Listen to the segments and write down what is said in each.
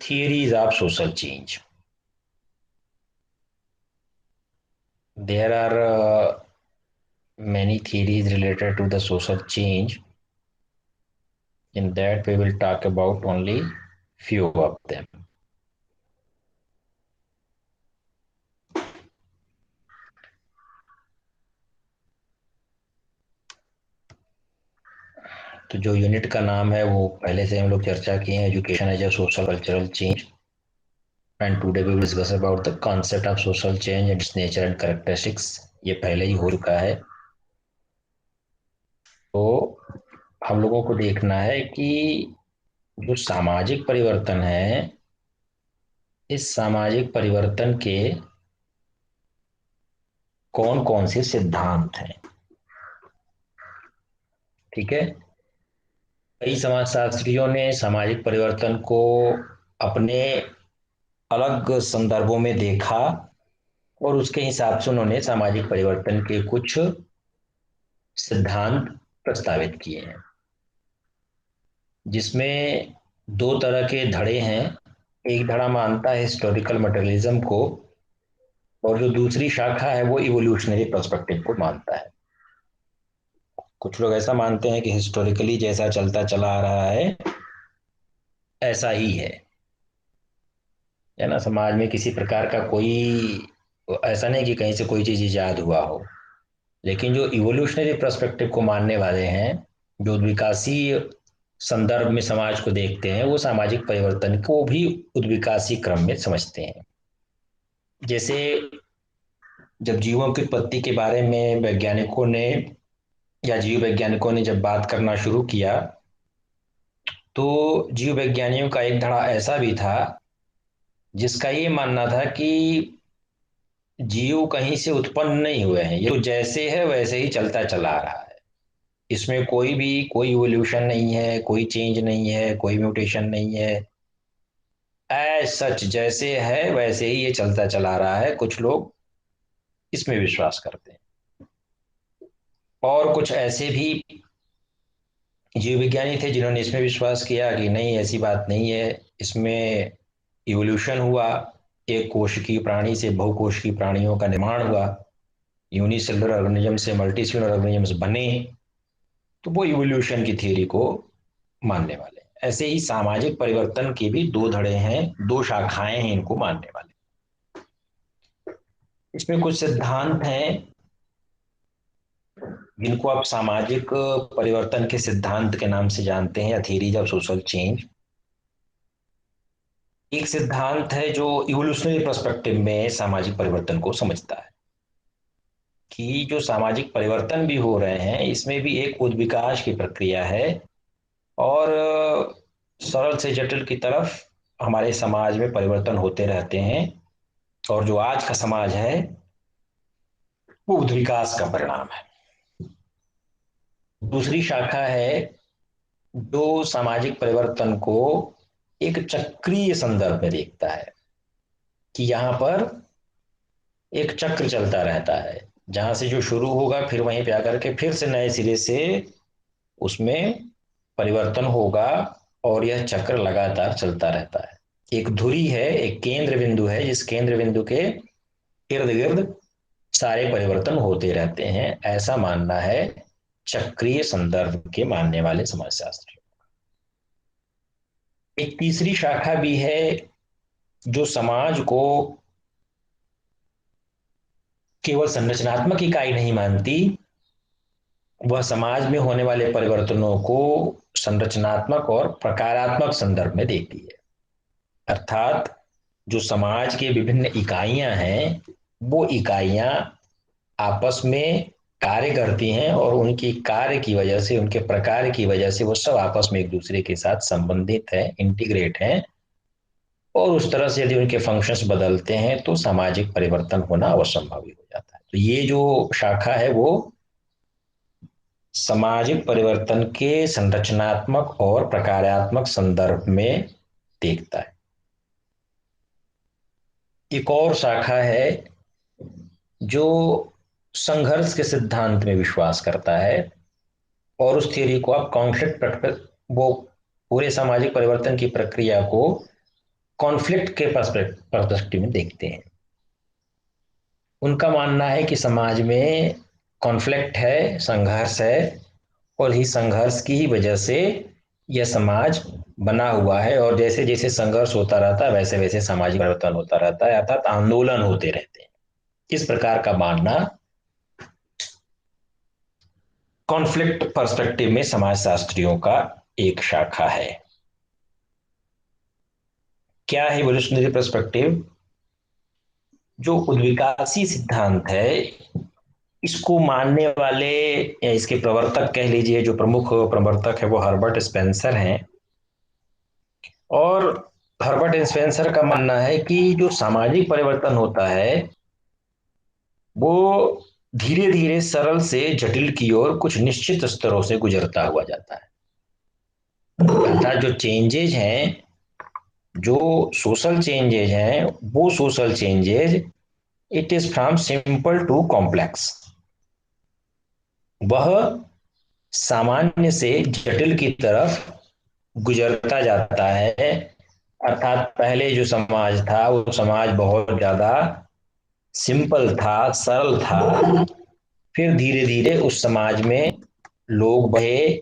theories of social change. There are many theories related to the social change. In that, we will talk about only few of them. तो जो unit का नाम है वो पहले से हम लोग चर्चा किए हैं, education as a social cultural change. And today we will discuss about the concept of social change and its nature and characteristics. ये पहले ही हो चुका है। तो हम लोगों को देखना है कि जो सामाजिक परिवर्तन है, इस सामाजिक परिवर्तन के कौन कौन से सिद्धांत हैं। ठीक है। कई समाजशास्त्रियों ने सामाजिक परिवर्तन को अपने अलग संदर्भों में देखा और उसके हिसाब से उन्होंने सामाजिक परिवर्तन के कुछ सिद्धांत प्रस्तावित किए हैं, जिसमें दो तरह के धड़े हैं। एक धड़ा मानता है हिस्टोरिकल मटेरियलिज्म को, और जो दूसरी शाखा है वो इवोल्यूशनरी पर्सपेक्टिव को मानता है। कुछ लोग ऐसा मानते हैं कि हिस्टोरिकली जैसा चलता चला आ रहा है ऐसा ही है ना। समाज में किसी प्रकार का कोई ऐसा नहीं कि कहीं से कोई चीज इजाद हुआ हो। लेकिन जो इवोल्यूशनरी पर्सपेक्टिव को मानने वाले हैं, जो विकासीय संदर्भ में समाज को देखते हैं, वो सामाजिक परिवर्तन को भी उद्विकासी क्रम में समझते हैं। जैसे जब जीवों की उत्पत्ति के बारे में वैज्ञानिकों ने या जीव वैज्ञानिकों ने जब बात करना शुरू किया, तो जीव वैज्ञानिकों का एक धड़ा ऐसा भी था जिसका ये मानना था कि जीव कहीं से उत्पन्न नहीं हुए हैं, ये तो जैसे है वैसे ही चलता चला आ रहा है। इसमें कोई इवोल्यूशन नहीं है, कोई चेंज नहीं है, कोई म्यूटेशन नहीं है। एज सच जैसे है वैसे ही ये चलता चला रहा है। कुछ लोग इसमें विश्वास करते हैं, और कुछ ऐसे भी जीव विज्ञानी थे जिन्होंने इसमें विश्वास किया कि नहीं, ऐसी बात नहीं है, इसमें इवोल्यूशन हुआ। एक कोशिकीय प्राणी से बहुकोशिकीय प्राणियों का निर्माण हुआ, यूनिसेलुलर ऑर्गेनिज्म से मल्टीसेलुलर ऑर्गेनिजम्स बने। तो वो इवोल्यूशन की थ्योरी को मानने वाले हैं। ऐसे ही सामाजिक परिवर्तन के भी दो धड़े हैं, दो शाखाएं हैं इनको मानने वाले। इसमें कुछ सिद्धांत हैं जिनको आप सामाजिक परिवर्तन के सिद्धांत के नाम से जानते हैं, या थ्योरीज ऑफ सोशल चेंज। एक सिद्धांत है जो इवोल्यूशनरी पर्सपेक्टिव में सामाजिक परिवर्तन को समझता है कि जो सामाजिक परिवर्तन भी हो रहे हैं इसमें भी एक उद्विकास की प्रक्रिया है, और सरल से जटिल की तरफ हमारे समाज में परिवर्तन होते रहते हैं। और जो आज का समाज है वो उद्विकास का परिणाम है। दूसरी शाखा है जो सामाजिक परिवर्तन को एक चक्रीय संदर्भ में देखता है, कि यहां पर एक चक्र चलता रहता है, जहां से जो शुरू होगा फिर वहीं पे आकर के फिर से नए सिरे से उसमें परिवर्तन होगा, और यह चक्र लगातार चलता रहता है। एक धुरी है, एक केंद्र बिंदु है, जिस केंद्र बिंदु के इर्द गिर्द सारे परिवर्तन होते रहते हैं, ऐसा मानना है चक्रीय संदर्भ के मानने वाले समाजशास्त्री। एक तीसरी शाखा भी है जो समाज को केवल संरचनात्मक इकाई नहीं मानती, वह समाज में होने वाले परिवर्तनों को संरचनात्मक और प्रकारात्मक संदर्भ में देखती है। अर्थात जो समाज के विभिन्न इकाइयां हैं, वो इकाइयां आपस में कार्य करती हैं, और उनकी कार्य की वजह से, उनके प्रकार की वजह से वो सब आपस में एक दूसरे के साथ संबंधित है, इंटीग्रेट हैं। और उस तरह से यदि उनके फंक्शंस बदलते हैं तो सामाजिक परिवर्तन होना असंभव ही हो जाता है। तो ये जो शाखा है वो सामाजिक परिवर्तन के संरचनात्मक और प्रकारात्मक संदर्भ में देखता है। एक और शाखा है जो संघर्ष के सिद्धांत में विश्वास करता है, और उस थ्योरी को आप कॉन्फ्लिक्ट, वो पूरे सामाजिक परिवर्तन की प्रक्रिया को कॉन्फ्लिक्ट के पर्सपेक्टिव में देखते हैं। उनका मानना है कि समाज में कॉन्फ्लिक्ट है, संघर्ष है, और इस संघर्ष की ही वजह से यह समाज बना हुआ है, और जैसे जैसे संघर्ष होता रहता है वैसे वैसे सामाजिक परिवर्तन होता रहता है, अर्थात आंदोलन होते रहते हैं। इस प्रकार का मानना कॉन्फ्लिक्ट पर्सपेक्टिव में समाजशास्त्रियों का एक शाखा है। क्या है इवोल्यूशनरी पर्सपेक्टिव? जो उद्विकासी सिद्धांत है, इसको मानने वाले या इसके प्रवर्तक कह लीजिए, जो प्रमुख प्रवर्तक है वो हर्बर्ट स्पेंसर हैं। और हर्बर्ट स्पेंसर का मानना है कि जो सामाजिक परिवर्तन होता है वो धीरे धीरे सरल से जटिल की ओर कुछ निश्चित स्तरों से गुजरता हुआ जाता है। अर्थात जो चेंजेज हैं, जो सोशल चेंजेज हैं, वो social changes it is from simple to complex. वह सामान्य से जटिल की तरफ गुजरता जाता है। अर्थात पहले जो समाज था वो समाज बहुत ज्यादा सिंपल था, सरल था। फिर धीरे धीरे उस समाज में लोग बढ़े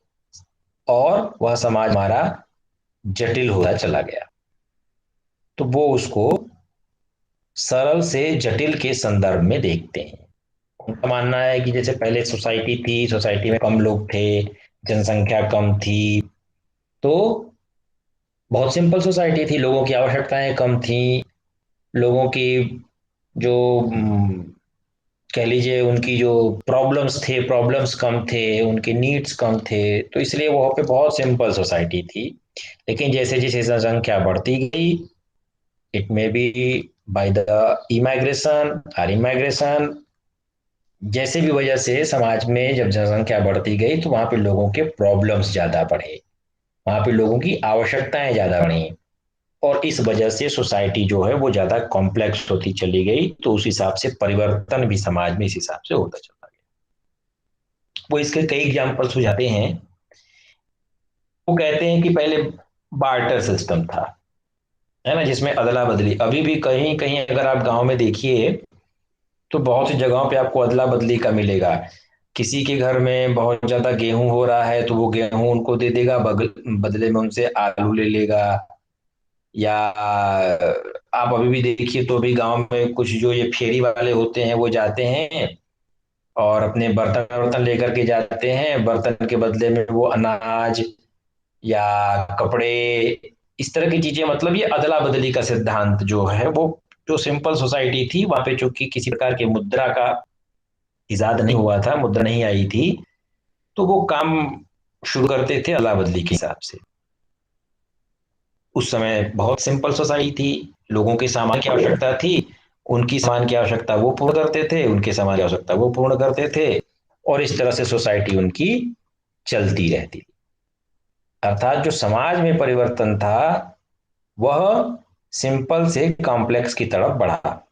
और वह समाज हमारा जटिल होता चला गया। तो वो उसको सरल से जटिल के संदर्भ में देखते हैं। उनका मानना है कि जैसे पहले सोसाइटी थी, सोसाइटी में कम लोग थे, जनसंख्या कम थी, तो बहुत सिंपल सोसाइटी थी, लोगों की आवश्यकताएं कम थी, लोगों की जो कह लीजिए उनकी जो प्रॉब्लम्स थे, प्रॉब्लम्स कम थे, उनके नीड्स कम थे, तो इसलिए वहाँ पे बहुत सिंपल सोसाइटी थी। लेकिन जैसे जैसे जनसंख्या बढ़ती गई, it may be by the immigration और इमाइग्रेशन, जैसे भी वजह से समाज में जब जनसंख्या बढ़ती गई तो वहां पे लोगों के प्रॉब्लम्स ज्यादा बढ़े, वहां पे लोगों की आवश्यकताएं ज्यादा बढ़ी, और इस वजह से सोसाइटी जो है वो ज्यादा कॉम्प्लेक्स होती चली गई। तो उस हिसाब से परिवर्तन भी समाज में इस हिसाब से होता चला गया। वो इसके कई एग्जाम्पल सुझाते हैं। वो कहते हैं कि पहले बार्टर सिस्टम था, है ना, जिसमें अदला बदली, अभी भी कहीं कहीं अगर आप गांव में देखिए तो बहुत सी जगहों पे आपको अदला बदली का मिलेगा। किसी के घर में बहुत ज्यादा गेहूं हो रहा है तो वो गेहूं उनको दे देगा, बदले में उनसे आलू ले लेगा। या आप अभी भी देखिए तो भी गांव में कुछ जो ये फेरी वाले होते हैं वो जाते हैं और अपने बर्तन वर्तन लेकर के जाते हैं, बर्तन के बदले में वो अनाज या कपड़े, इस तरह की चीजें। मतलब ये अदला बदली का सिद्धांत जो है वो, जो सिंपल सोसाइटी थी वहां पे चूंकि किसी प्रकार की मुद्रा का इजाद नहीं हुआ था, मुद्रा नहीं आई थी, तो वो काम शुरू करते थे अदला बदली के हिसाब से। उस समय बहुत सिंपल सोसाइटी थी, लोगों के सामान की आवश्यकता थी, उनकी सामान की आवश्यकता वो पूर्ण करते थे, उनके सामान की आवश्यकता वो पूर्ण करते थे, और इस तरह से सोसाइटी उनकी चलती रहती। अर्थात जो समाज में परिवर्तन था वह सिंपल से कॉम्प्लेक्स की तरफ बढ़ा।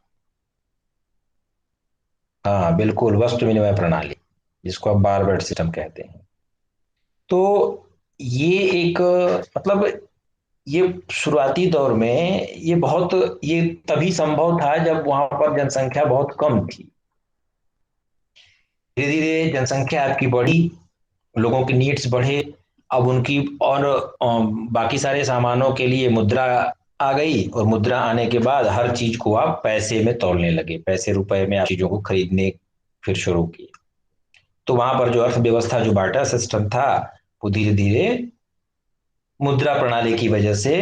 हाँ बिल्कुल, वस्तु विनिमय प्रणाली, जिसको आप बारबेड सिस्टम कहते हैं। तो ये एक, मतलब ये शुरुआती दौर में ये बहुत, ये तभी संभव था जब वहां पर जनसंख्या बहुत कम थी। धीरे धीरे जनसंख्या आपकी बढ़ी, लोगों की नीड्स बढ़े, अब उनकी और बाकी सारे सामानों के लिए मुद्रा आ गई, और मुद्रा आने के बाद हर चीज को आप पैसे में तौलने लगे, पैसे रुपए में आप चीजों को खरीदने फिर शुरू किए। तो वहां पर जो अर्थव्यवस्था, जो बार्टर सिस्टम था, वो धीरे धीरे मुद्रा प्रणाली की वजह से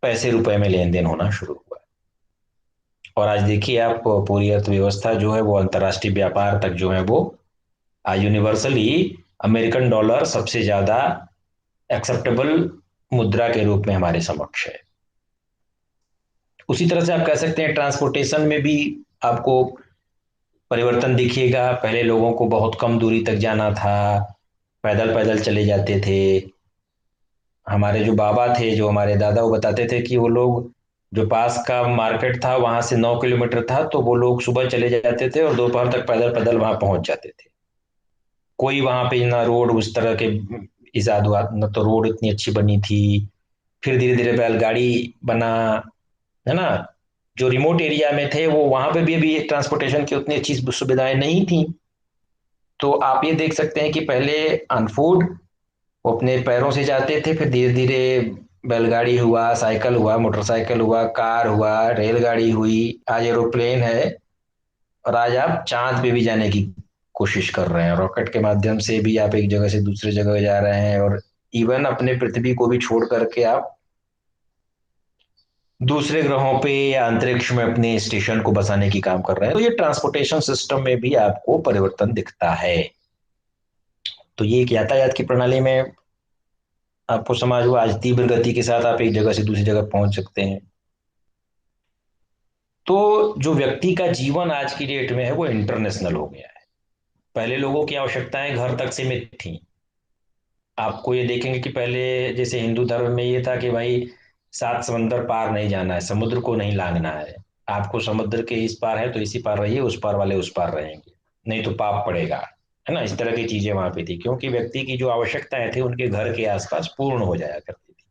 पैसे रुपए में लेन देन होना शुरू हुआ। और आज देखिए आप, पूरी अर्थव्यवस्था जो है वो अंतर्राष्ट्रीय व्यापार तक जो है वो आज यूनिवर्सली अमेरिकन डॉलर सबसे ज्यादा एक्सेप्टेबल मुद्रा के रूप में हमारे समक्ष है। उसी तरह से आप कह सकते हैं ट्रांसपोर्टेशन में भी आपको परिवर्तन दिखिएगा। पहले लोगों को बहुत कम दूरी तक जाना था, पैदल पैदल चले जाते थे। हमारे जो बाबा थे, जो हमारे दादा, वो बताते थे कि वो लोग, जो पास का मार्केट था वहां से 9 किलोमीटर था, तो वो लोग सुबह चले जाते थे और दोपहर तक पैदल पैदल वहां पहुंच जाते थे। कोई वहां पे ना रोड उस तरह के इजाद हुआ, न तो रोड इतनी अच्छी बनी थी। फिर धीरे धीरे बैलगाड़ी बना, है ना। जो रिमोट एरिया में थे वो वहां पे भी अभी ट्रांसपोर्टेशन की उतनी अच्छी सुविधाएं नहीं थी। तो आप ये देख सकते हैं कि पहले अनफूड वो अपने पैरों से जाते थे, फिर धीरे धीरे बैलगाड़ी हुआ, साइकिल हुआ, मोटरसाइकिल हुआ, कार हुआ, रेलगाड़ी हुई, आज एरोप्लेन है। और आज आप चांद पे भी जाने की कोशिश कर रहे हैं, रॉकेट के माध्यम से भी आप एक जगह से दूसरे जगह जा रहे हैं। और इवन अपने पृथ्वी को भी छोड़ करके आप दूसरे ग्रहों पे या अंतरिक्ष में अपने स्टेशन को बसाने की काम कर रहे हैं। तो ये ट्रांसपोर्टेशन सिस्टम में भी आपको परिवर्तन दिखता है। तो ये एक यातायात की प्रणाली में आपको समाज हुआ, आज तीव्र गति के साथ आप एक जगह से दूसरी जगह पहुंच सकते हैं। तो जो व्यक्ति का जीवन आज की डेट में है वो इंटरनेशनल हो गया है। पहले लोगों की आवश्यकताएं घर तक सीमित थी। आपको ये देखेंगे कि पहले जैसे हिंदू धर्म में ये था कि भाई सात समंदर पार नहीं जाना है, समुद्र को नहीं लांघना है। आपको समुद्र के इस पार है तो इसी पार रहिए, उस पार वाले उस पार रहेंगे, नहीं तो पाप पड़ेगा। है ना, इस तरह की चीजें वहां पे थी, क्योंकि व्यक्ति की जो आवश्यकताएं थी उनके घर के आसपास पूर्ण हो जाया करती थी।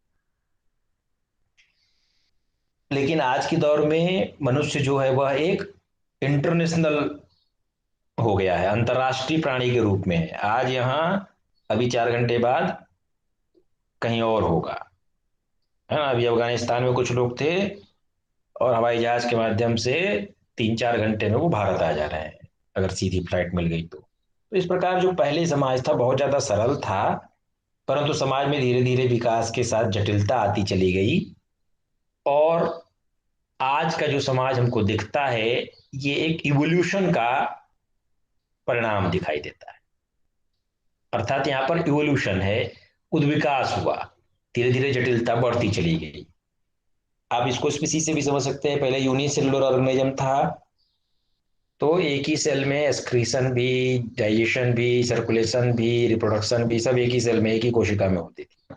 लेकिन आज के दौर में मनुष्य जो है वह एक इंटरनेशनल हो गया है, अंतर्राष्ट्रीय प्राणी के रूप में है। आज यहाँ, अभी 4 घंटे बाद कहीं और होगा। है ना, अभी अफगानिस्तान में कुछ लोग थे और हवाई जहाज के माध्यम से 3-4 घंटे में वो भारत आ जा रहे हैं, अगर सीधी फ्लाइट मिल गई तो इस प्रकार जो पहले समाज था बहुत ज्यादा सरल था। परंतु समाज में धीरे धीरे विकास के साथ जटिलता आती चली गई। और आज का जो समाज हमको दिखता है ये एक इवोल्यूशन का परिणाम दिखाई देता है। अर्थात यहाँ पर इवोल्यूशन है, उद्विकास हुआ, धीरे धीरे जटिलता बढ़ती चली गई। आप इसको स्पीसीज से भी समझ सकते हैं। पहले यूनिसेलुलर ऑर्गेनिज्म था, तो एक ही सेल में एक्सक्रीशन भी, डाइजेशन भी, सर्कुलेशन भी, रिप्रोडक्शन भी सब एक ही सेल में, एक ही कोशिका में होती थी।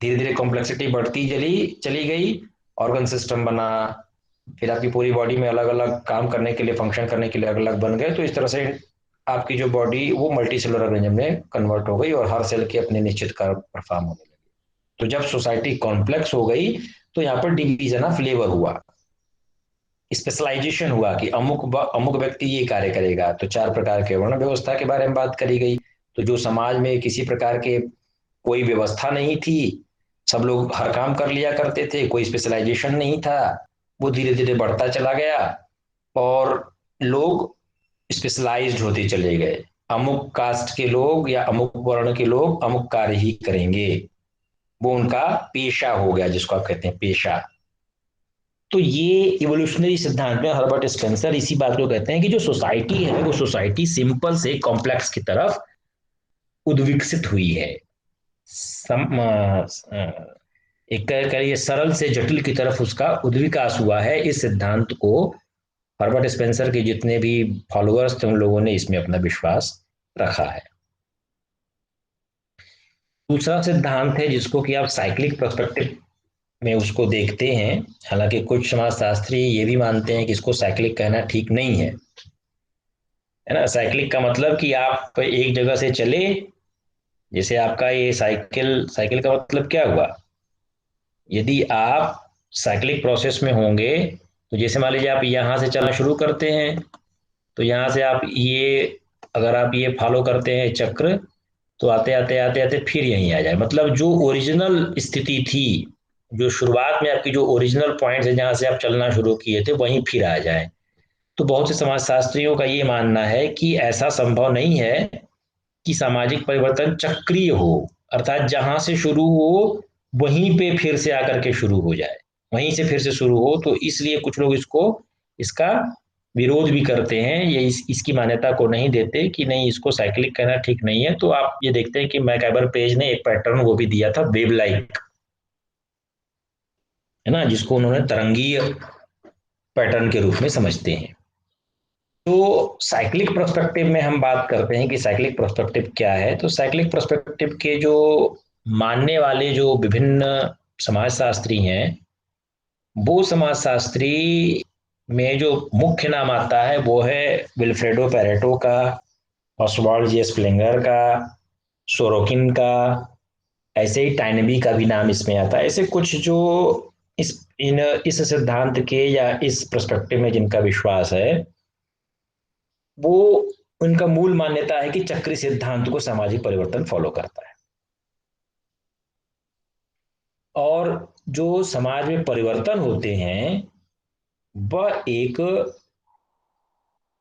धीरे धीरे कॉम्प्लेक्सिटी बढ़ती चली चली गई, ऑर्गन सिस्टम बना, फिर आपकी पूरी बॉडी में अलग अलग काम करने के लिए, फंक्शन करने के लिए अलग अलग बन गए। तो इस तरह से आपकी जो बॉडी वो मल्टी सेलुलर ऑर्गेनिज्म में कन्वर्ट हो गई और हर सेल के अपने निश्चित कार्य परफॉर्म होने लगे। तो जब सोसाइटी कॉम्प्लेक्स हो गई तो यहाँ पर डिवीजन ऑफ लेबर हुआ, स्पेशलाइजेशन हुआ कि अमुक अमुक व्यक्ति ये कार्य करेगा। तो 4 प्रकार के वर्ण व्यवस्था के बारे में बात करी गई। तो जो समाज में किसी प्रकार के कोई व्यवस्था नहीं थी, सब लोग हर काम कर लिया करते थे, कोई स्पेशलाइजेशन नहीं था, वो धीरे धीरे बढ़ता चला गया और लोग स्पेशलाइज्ड होते चले गए। अमुक कास्ट के लोग या अमुक वर्ण के लोग अमुक कार्य ही करेंगे, वो उनका पेशा हो गया, जिसको आप कहते हैं पेशा। तो ये इवोल्यूशनरी सिद्धांत में हर्बर्ट स्पेंसर इसी बात को कहते हैं कि जो सोसाइटी है वो सोसाइटी सिंपल से कॉम्प्लेक्स की तरफ उद्विकसित हुई है। सम, एक करिए सरल से जटिल की तरफ उसका उद्विकास हुआ है। इस सिद्धांत को हर्बर्ट स्पेंसर के जितने भी फॉलोअर्स थे उन लोगों ने इसमें अपना विश्वास रखा है। दूसरा सिद्धांत है जिसको कि आप साइक्लिक पर्सपेक्टिव में उसको देखते हैं। हालांकि कुछ समाजशास्त्री ये भी मानते हैं कि इसको साइक्लिक कहना ठीक नहीं है। है ना, साइक्लिक का मतलब कि आप एक जगह से चले, जैसे आपका ये साइकिल, साइकिल का मतलब क्या हुआ, यदि आप साइक्लिक प्रोसेस में होंगे तो जैसे मान लीजिए आप यहाँ से चलना शुरू करते हैं, तो यहाँ से आप ये, अगर आप ये फॉलो करते हैं चक्र, तो आते आते आते आते फिर यहीं आ जाए। मतलब जो ओरिजिनल स्थिति थी, जो शुरुआत में आपकी जो ओरिजिनल पॉइंट है जहां से आप चलना शुरू किए थे वहीं फिर आ जाए। तो बहुत से समाजशास्त्रियों का ये मानना है कि ऐसा संभव नहीं है कि सामाजिक परिवर्तन चक्रीय हो, अर्थात जहां से शुरू हो वहीं पे फिर से आकर के शुरू हो जाए, वहीं से फिर से शुरू हो। तो इसलिए कुछ लोग इसको, इसका विरोध भी करते हैं, ये इसकी मान्यता को नहीं देते कि नहीं, इसको साइक्लिक कहना ठीक नहीं है। तो आप ये देखते हैं कि मैकएबर पेज ने एक पैटर्न वो भी दिया था, वेब लाइक, है ना, जिसको उन्होंने तरंगीय पैटर्न के रूप में समझते हैं। तो साइक्लिक प्रोस्पेक्टिव में हम बात करते हैं कि साइक्लिक प्रोस्पेक्टिव क्या है। तो साइक्लिक प्रोस्पेक्टिव के जो मानने वाले जो विभिन्न समाजशास्त्री हैं, वो समाजशास्त्री में जो मुख्य नाम आता है वो है विल्फ्रेडो पेरेटो का, ऑसवाल्ड जी स्प्लिंगर का, सोरोकिन का, ऐसे ही टाइनबी का भी नाम इसमें आता है। ऐसे कुछ जो इस सिद्धांत के या इस पर्सपेक्टिव में जिनका विश्वास है, वो उनका मूल मान्यता है कि चक्री सिद्धांत को सामाजिक परिवर्तन फॉलो करता है, और जो समाज में परिवर्तन होते हैं वह एक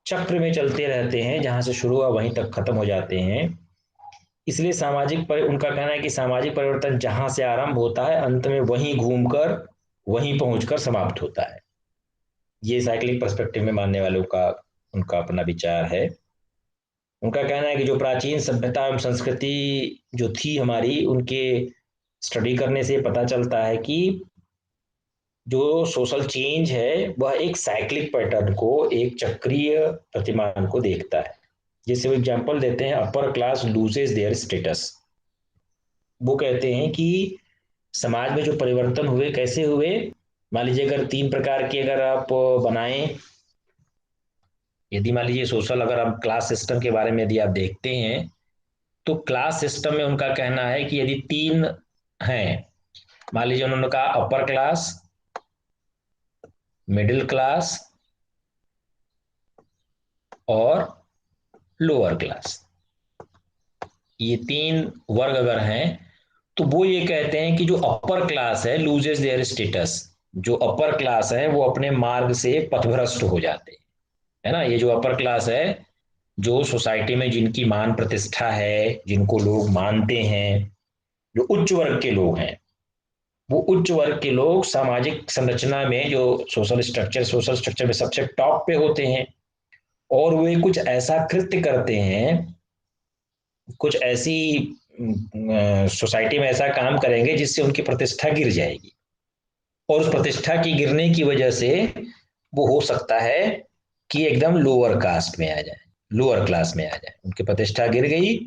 चक्र में चलते रहते हैं, जहां से शुरू हुआ वहीं तक खत्म हो जाते हैं। इसलिए उनका कहना है कि सामाजिक परिवर्तन जहां से आरंभ होता है अंत में वहीं घूमकर वहीं पहुंचकर समाप्त होता है। ये साइक्लिक पर्सपेक्टिव में मानने वालों का उनका अपना विचार है। उनका कहना है कि जो प्राचीन सभ्यता एवं संस्कृति जो थी हमारी, उनके स्टडी करने से पता चलता है कि जो सोशल चेंज है वह एक साइक्लिक पैटर्न को, एक चक्रीय प्रतिमान को देखता है। जैसे वो एग्जांपल देते हैं, अपर क्लास लूजेस देयर स्टेटस। वो कहते हैं कि समाज में जो परिवर्तन हुए कैसे हुए। मान लीजिए अगर तीन प्रकार के अगर आप बनाएं, यदि मान लीजिए सोशल, अगर हम क्लास सिस्टम के बारे में यदि आप देखते हैं तो क्लास सिस्टम में उनका कहना है कि यदि तीन हैं, मान लीजिए उन्होंने कहा अपर क्लास, मिडिल क्लास और लोअर क्लास, ये तीन वर्ग अगर हैं तो वो ये कहते हैं कि जो अपर क्लास है लूजेस देयर स्टेटस, जो अपर क्लास है वो अपने मार्ग से पथभ्रष्ट हो जाते हैं, है ना। ये जो अपर क्लास है, जो सोसाइटी में जिनकी मान प्रतिष्ठा है, जिनको लोग मानते हैं, जो उच्च वर्ग के लोग हैं, वो उच्च वर्ग के लोग सामाजिक संरचना में, जो सोशल स्ट्रक्चर में सबसे टॉप पे होते हैं, और वे कुछ ऐसा कृत्य करते हैं, कुछ ऐसी सोसाइटी में ऐसा काम करेंगे जिससे उनकी प्रतिष्ठा गिर जाएगी, और उस प्रतिष्ठा की गिरने की वजह से वो हो सकता है कि एकदम लोअर कास्ट में आ जाए, लोअर क्लास में आ जाए, उनकी प्रतिष्ठा गिर गई।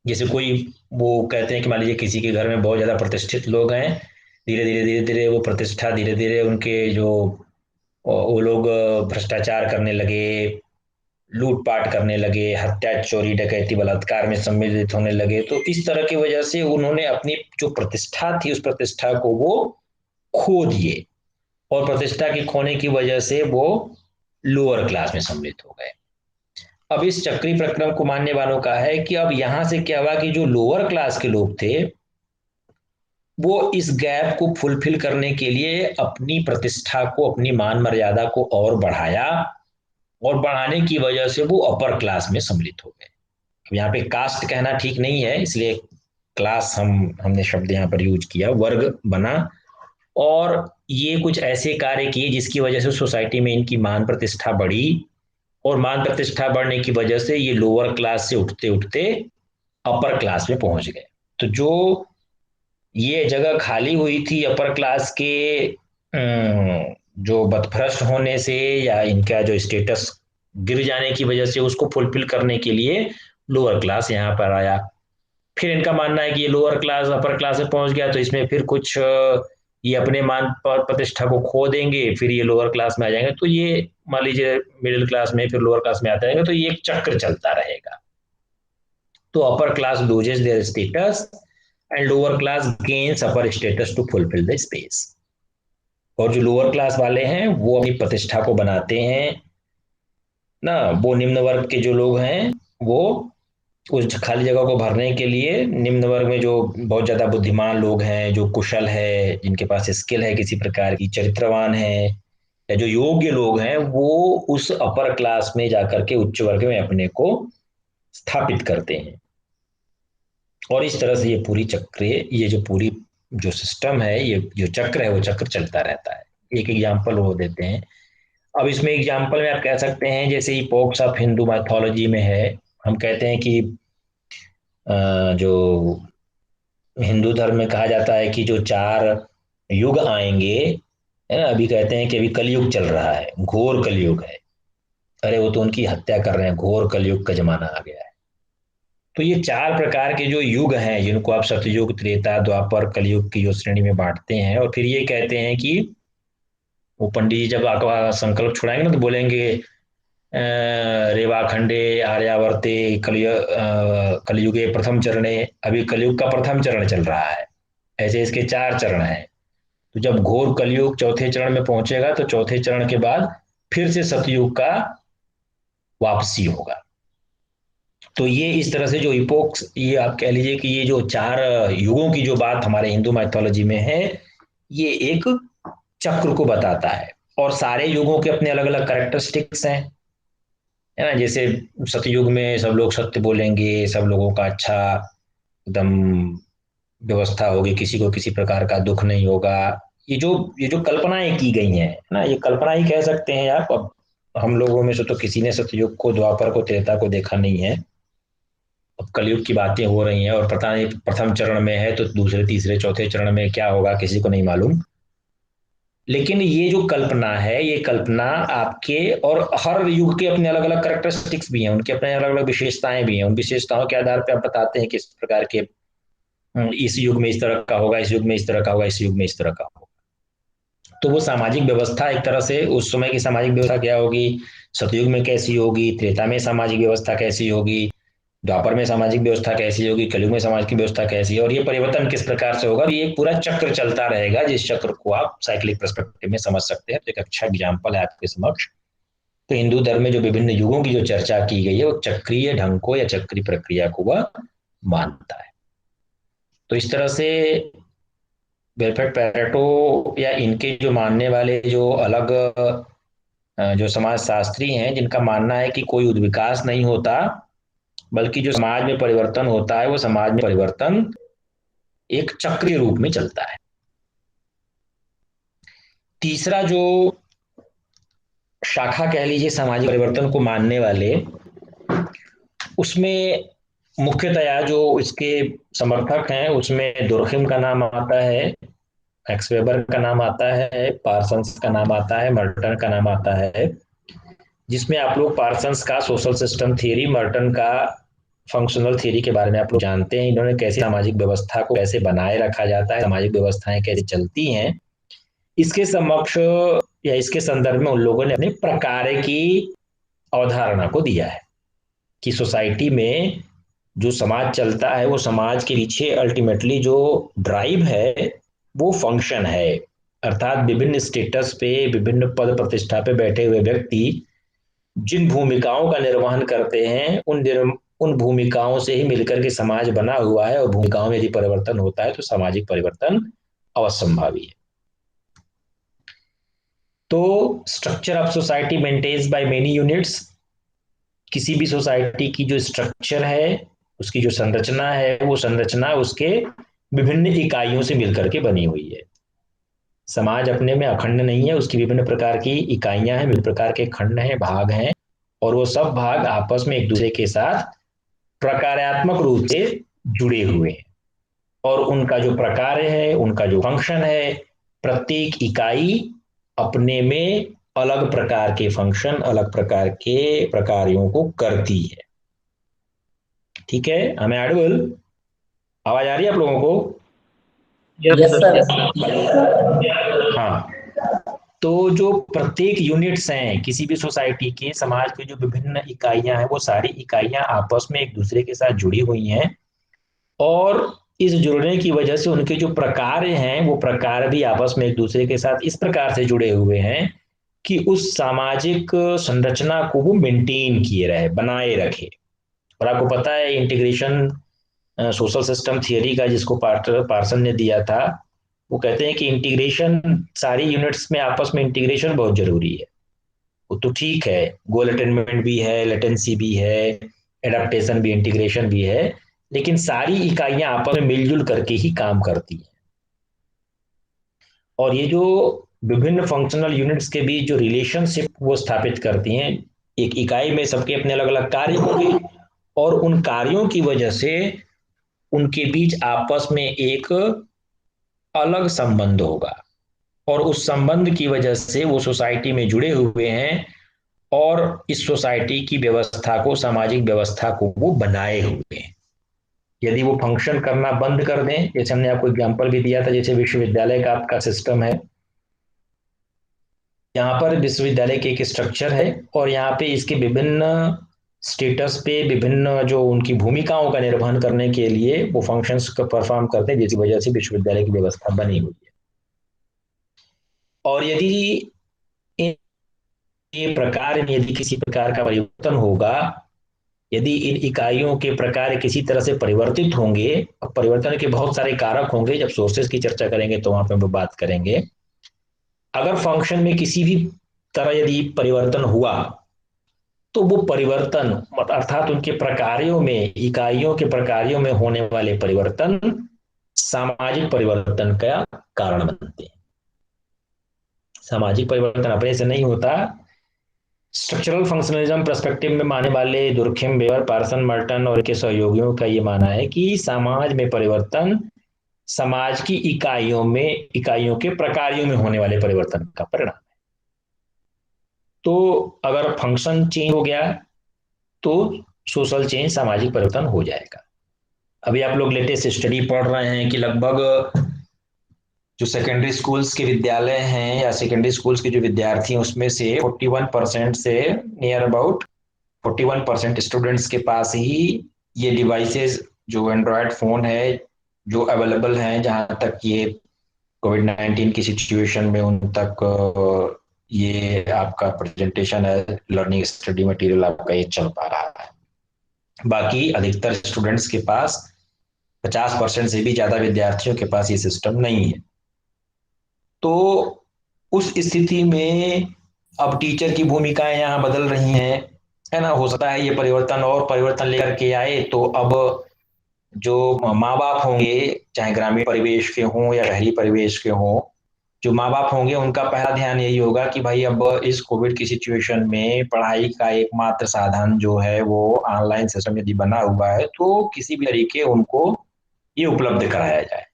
जैसे कोई, वो कहते हैं कि मान लीजिए किसी के घर में बहुत ज्यादा प्रतिष्ठित लोग हैं, धीरे धीरे वो प्रतिष्ठा, धीरे धीरे उनके जो, वो लोग भ्रष्टाचार करने लगे, लूटपाट करने लगे, हत्या चोरी डकैती बलात्कार में सम्मिलित होने लगे, तो इस तरह की वजह से उन्होंने अपनी जो प्रतिष्ठा थी उस प्रतिष्ठा को वो खो दिए, और प्रतिष्ठा के खोने की वजह से वो लोअर क्लास में सम्मिलित हो गए। अब इस चक्री प्रक्रम को मानने वालों का है कि अब यहां से क्या हुआ कि जो लोअर क्लास के लोग थे वो इस गैप को फुलफिल करने के लिए अपनी प्रतिष्ठा को, अपनी मान मर्यादा को और बढ़ाया, और बढ़ाने की वजह से वो अपर क्लास में सम्मिलित हो गए। अब यहाँ पे कास्ट कहना ठीक नहीं है, इसलिए क्लास हमने शब्द यहाँ पर यूज किया, वर्ग बना, और ये कुछ ऐसे कार्य किए जिसकी वजह से सोसाइटी में इनकी मान प्रतिष्ठा बढ़ी, और मान प्रतिष्ठा बढ़ने की वजह से ये लोअर क्लास से उठते उठते अपर क्लास में पहुंच गए। तो जो ये जगह खाली हुई थी अपर क्लास के जो बदभ्रष्ट होने से या इनका जो स्टेटस गिर जाने की वजह से, उसको फुलफिल करने के लिए लोअर क्लास यहाँ पर आया। फिर इनका मानना है कि ये लोअर क्लास अपर क्लास में पहुंच गया तो इसमें फिर कुछ ये अपने मान पर प्रतिष्ठा को खो देंगे, फिर ये लोअर क्लास में आ जाएंगे, तो ये मान लीजिए मिडिल क्लास में फिर लोअर क्लास में आते रहेंगे, तो ये एक चक्र चलता रहेगा। तो upper class loses their status and lower class gains upper status to fulfil the space. और जो लोअर क्लास वाले हैं वो अपनी प्रतिष्ठा को बनाते हैं ना, वो निम्न वर्ग के जो लोग हैं वो उस खाली जगह को भरने के लिए निम्न वर्ग में जो बहुत ज्यादा बुद्धिमान लोग हैं, जो कुशल है, जिनके पास स्किल है, किसी प्रकार की चरित्रवान है, या जो योग्य लोग हैं, वो उस अपर क्लास में जाकर के उच्च वर्ग में अपने को स्थापित करते हैं। और इस तरह से ये पूरी चक्र, ये जो पूरी जो सिस्टम है, ये जो चक्र है वो चक्र चलता रहता है। एक एग्जाम्पल वो देते हैं। अब इसमें एग्जाम्पल में आप कह सकते हैं जैसे ही पोक्स ऑफ हिंदू मैथोलॉजी में है, हम कहते हैं कि जो हिंदू धर्म में कहा जाता है कि जो चार युग आएंगे, है ना, अभी कहते हैं कि अभी कलयुग चल रहा है, घोर कलयुग है। अरे वो तो उनकी हत्या कर रहे हैं, घोर कलयुग का जमाना आ गया है। तो ये चार प्रकार के जो युग हैं, जिनको आप सतयुग, त्रेता, द्वापर, कलयुग की जो श्रेणी में बांटते हैं, और फिर ये कहते हैं कि वो पंडित जी जब आपका संकल्प छुड़ाएंगे ना तो बोलेंगे रेवाखंडे आर्यावर्ते कलयुगे प्रथम चरणे, अभी कलयुग का प्रथम चरण चल रहा है, ऐसे इसके चार चरण हैं। तो जब घोर कलयुग चौथे चरण में पहुंचेगा तो चौथे चरण के बाद फिर से सतयुग का वापसी होगा। तो ये इस तरह से जो इपोक्स, ये आप कह लीजिए कि ये जो चार युगों की जो बात हमारे हिंदू माइथोलॉजी में है, ये एक चक्र को बताता है। और सारे युगों के अपने अलग अलग कैरेक्टरिस्टिक्स हैं, है ना। जैसे सतयुग में सब लोग सत्य बोलेंगे, सब लोगों का अच्छा एकदम व्यवस्था होगी, किसी को किसी प्रकार का दुख नहीं होगा। ये जो कल्पनाएं की गई हैं ना, ये कल्पना ही कह सकते हैं आप। अब हम लोगों में से तो किसी ने सतयुग को, द्वापर को, त्रेता को देखा नहीं है। अब कलयुग की बातें हो रही हैं और पता नहीं प्रथम चरण में है तो दूसरे तीसरे चौथे चरण में क्या होगा, किसी को नहीं मालूम। लेकिन ये जो कल्पना है, ये कल्पना आपके, और हर युग के अपने अलग अलग करेक्टरिस्टिक्स भी हैं, उनके अपने अलग अलग विशेषताएं भी हैं। उन विशेषताओं के आधार पर आप बताते हैं कि इस प्रकार के इस युग में इस तरह का होगा, इस युग में इस तरह का होगा, इस युग में इस तरह का होगा। तो वो सामाजिक व्यवस्था एक तरह से उस समय की सामाजिक व्यवस्था क्या होगी, सतयुग में कैसी होगी, त्रेता में सामाजिक व्यवस्था कैसी होगी, द्वापर में सामाजिक व्यवस्था कैसी होगी, कलयुग में सामाजिक व्यवस्था कैसी है, और ये परिवर्तन किस प्रकार से होगा। ये एक पूरा चक्र चलता रहेगा, जिस चक्र को आप साइक्लिक पर्सपेक्टिव में समझ सकते हैं। तो एक अच्छा एग्जाम्पल है आपके समक्ष। तो हिंदू धर्म में जो विभिन्न युगों की जो चर्चा की गई है, वो चक्रीय ढंग को या चक्रीय प्रक्रिया को वह मानता है। तो इस तरह से विल्फ्रेड पैरेटो या इनके जो मानने वाले जो अलग जो समाज शास्त्री हैं, जिनका मानना है कि कोई उद्विकास नहीं होता, बल्कि जो समाज में परिवर्तन होता है वो समाज में परिवर्तन एक चक्रीय रूप में चलता है। तीसरा जो शाखा कह लीजिए सामाजिक परिवर्तन को मानने वाले, उसमें मुख्यतया जो इसके समर्थक हैं, उसमें दुर्खिम का नाम आता है, मैक्स वेबर का नाम आता है, पार्सन्स का नाम आता है, मर्टन का नाम आता है। जिसमें आप लोग पार्सन्स का सोशल सिस्टम थियरी, मर्टन का फंक्शनल थियरी के बारे में आप लोग जानते हैं। इन्होंने कैसे सामाजिक व्यवस्था को कैसे बनाए रखा जाता है, सामाजिक व्यवस्थाएं कैसे चलती हैं, इसके समक्ष या इसके संदर्भ में उन लोगों ने अपने प्रकार की अवधारणा को दिया है कि सोसाइटी में जो समाज चलता है, वो समाज के पीछे अल्टीमेटली जो ड्राइव है वो फंक्शन है। अर्थात विभिन्न स्टेटस पे, विभिन्न पद प्रतिष्ठा पे बैठे हुए व्यक्ति जिन भूमिकाओं का निर्वहन करते हैं, उन भूमिकाओं से ही मिलकर के समाज बना हुआ है। और भूमिकाओं में यदि परिवर्तन होता है तो सामाजिक परिवर्तन अवश्यंभावी है। तो structure of society maintains by many units, किसी भी सोसाइटी की जो स्ट्रक्चर है, उसकी जो संरचना है, वो संरचना उसके विभिन्न इकाइयों से मिलकर के बनी हुई है। समाज अपने में अखंड नहीं है, उसकी विभिन्न प्रकार की इकाइयां हैं, विभिन्न प्रकार के खंड हैं, भाग हैं, और वो सब भाग आपस में एक दूसरे के साथ प्रकारात्मक रूप से जुड़े हुए हैं। और उनका जो प्रकार है, उनका जो फंक्शन है, प्रत्येक इकाई अपने में अलग प्रकार के फंक्शन, अलग प्रकार के प्रकारों को करती है। ठीक है, हमें एडिबल आवाज आ रही है आप लोगों को? Yes yes sir. सर। हाँ। तो जो प्रत्येक यूनिट्स हैं किसी भी सोसाइटी के, समाज की जो विभिन्न इकाइयां हैं, वो सारी इकाइयां आपस में एक दूसरे के साथ जुड़ी हुई हैं। और इस जुड़ने की वजह से उनके जो प्रकार हैं, वो प्रकार भी आपस में एक दूसरे के साथ इस प्रकार से जुड़े हुए हैं कि उस सामाजिक संरचना को वो मेंटेन किए रहे, बनाए रखे। और आपको पता है इंटीग्रेशन सोशल सिस्टम थियरी का जिसको पार्सन ने दिया था, वो कहते हैं कि इंटीग्रेशन, सारी यूनिट्स में आपस में इंटीग्रेशन बहुत जरूरी है। वो तो ठीक है, गोल अटेनमेंट भी है, लेटेंसी भी है, एडेप्टेशन भी, इंटीग्रेशन भी है, लेकिन सारी इकाइयां आपस में मिलजुल करके ही काम करती हैं। और ये जो विभिन्न फंक्शनल यूनिट्स के बीच जो रिलेशनशिप वो स्थापित करती हैं, एक इकाई में सबके अपने अलग अलग कार्य होंगे, और उन कार्यों की वजह से उनके बीच आपस में एक अलग संबंध होगा, और उस संबंध की वजह से वो सोसाइटी में जुड़े हुए हैं, और इस सोसाइटी की व्यवस्था को, सामाजिक व्यवस्था को वो बनाए हुए हैं। यदि वो फंक्शन करना बंद कर दें, जैसे हमने आपको एग्जांपल भी दिया था, जैसे विश्वविद्यालय का आपका सिस्टम है, यहाँ पर विश्वविद्यालय के एक स्ट्रक्चर है, और यहाँ पे इसके विभिन्न स्टेटस पे विभिन्न जो उनकी भूमिकाओं का निर्वहन करने के लिए वो फंक्शंस को परफॉर्म करते हैं, जिसकी वजह से विश्वविद्यालय की व्यवस्था बनी हुई है। और यदि इन ये प्रकार में यदि किसी प्रकार का परिवर्तन होगा, यदि इन इकाइयों के प्रकार किसी तरह से परिवर्तित होंगे, और परिवर्तन के बहुत सारे कारक होंगे, जब सोर्सेस की चर्चा करेंगे तो वहां पे हम लोग बात करेंगे। अगर फंक्शन में किसी भी तरह यदि परिवर्तन हुआ, तो वो परिवर्तन अर्थात उनके प्रकारों में, इकाइयों के प्रकारों में होने वाले परिवर्तन सामाजिक परिवर्तन का कारण बनते हैं। सामाजिक परिवर्तन अपने से नहीं होता। स्ट्रक्चरल फंक्शनलिज्म पर्सपेक्टिव में मानने वाले दुर्खिम, बेवर, पार्सन, मर्टन और के सहयोगियों का ये मानना है कि समाज में परिवर्तन समाज की इकाइयों के प्रकारों में होने वाले परिवर्तन का परिणाम। तो अगर फंक्शन चेंज हो गया तो सोशल चेंज, सामाजिक परिवर्तन हो जाएगा। अभी आप लोग लेटेस्ट स्टडी पढ़ रहे हैं कि लगभग जो सेकेंडरी स्कूल्स के विद्यालय हैं या सेकेंडरी स्कूल्स के जो विद्यार्थी हैं उसमें से 41% से नियर अबाउट 41% स्टूडेंट्स के पास ही ये डिवाइसेस, जो एंड्रॉयड फोन है, जो अवेलेबल हैं, जहां तक ये कोविड 19 की सिचुएशन में उन तक ये आपका प्रेजेंटेशन है, लर्निंग स्टडी मटेरियल आपका ये चल पा रहा है। बाकी अधिकतर स्टूडेंट्स के पास, 50% से भी ज्यादा विद्यार्थियों के पास ये सिस्टम नहीं है। तो उस स्थिति में अब टीचर की भूमिकाएं यहाँ बदल रही हैं, है ना। हो सकता है ये परिवर्तन और परिवर्तन लेकर के आए, तो अब जो माँ बाप होंगे, चाहे ग्रामीण परिवेश के हों या शहरी परिवेश के हों, जो माँ बाप होंगे उनका पहला ध्यान यही होगा कि भाई अब इस कोविड की सिचुएशन में पढ़ाई का एकमात्र साधन जो है वो ऑनलाइन सिस्टम यदि बना हुआ है, तो किसी भी तरीके उनको ये उपलब्ध कराया जाए।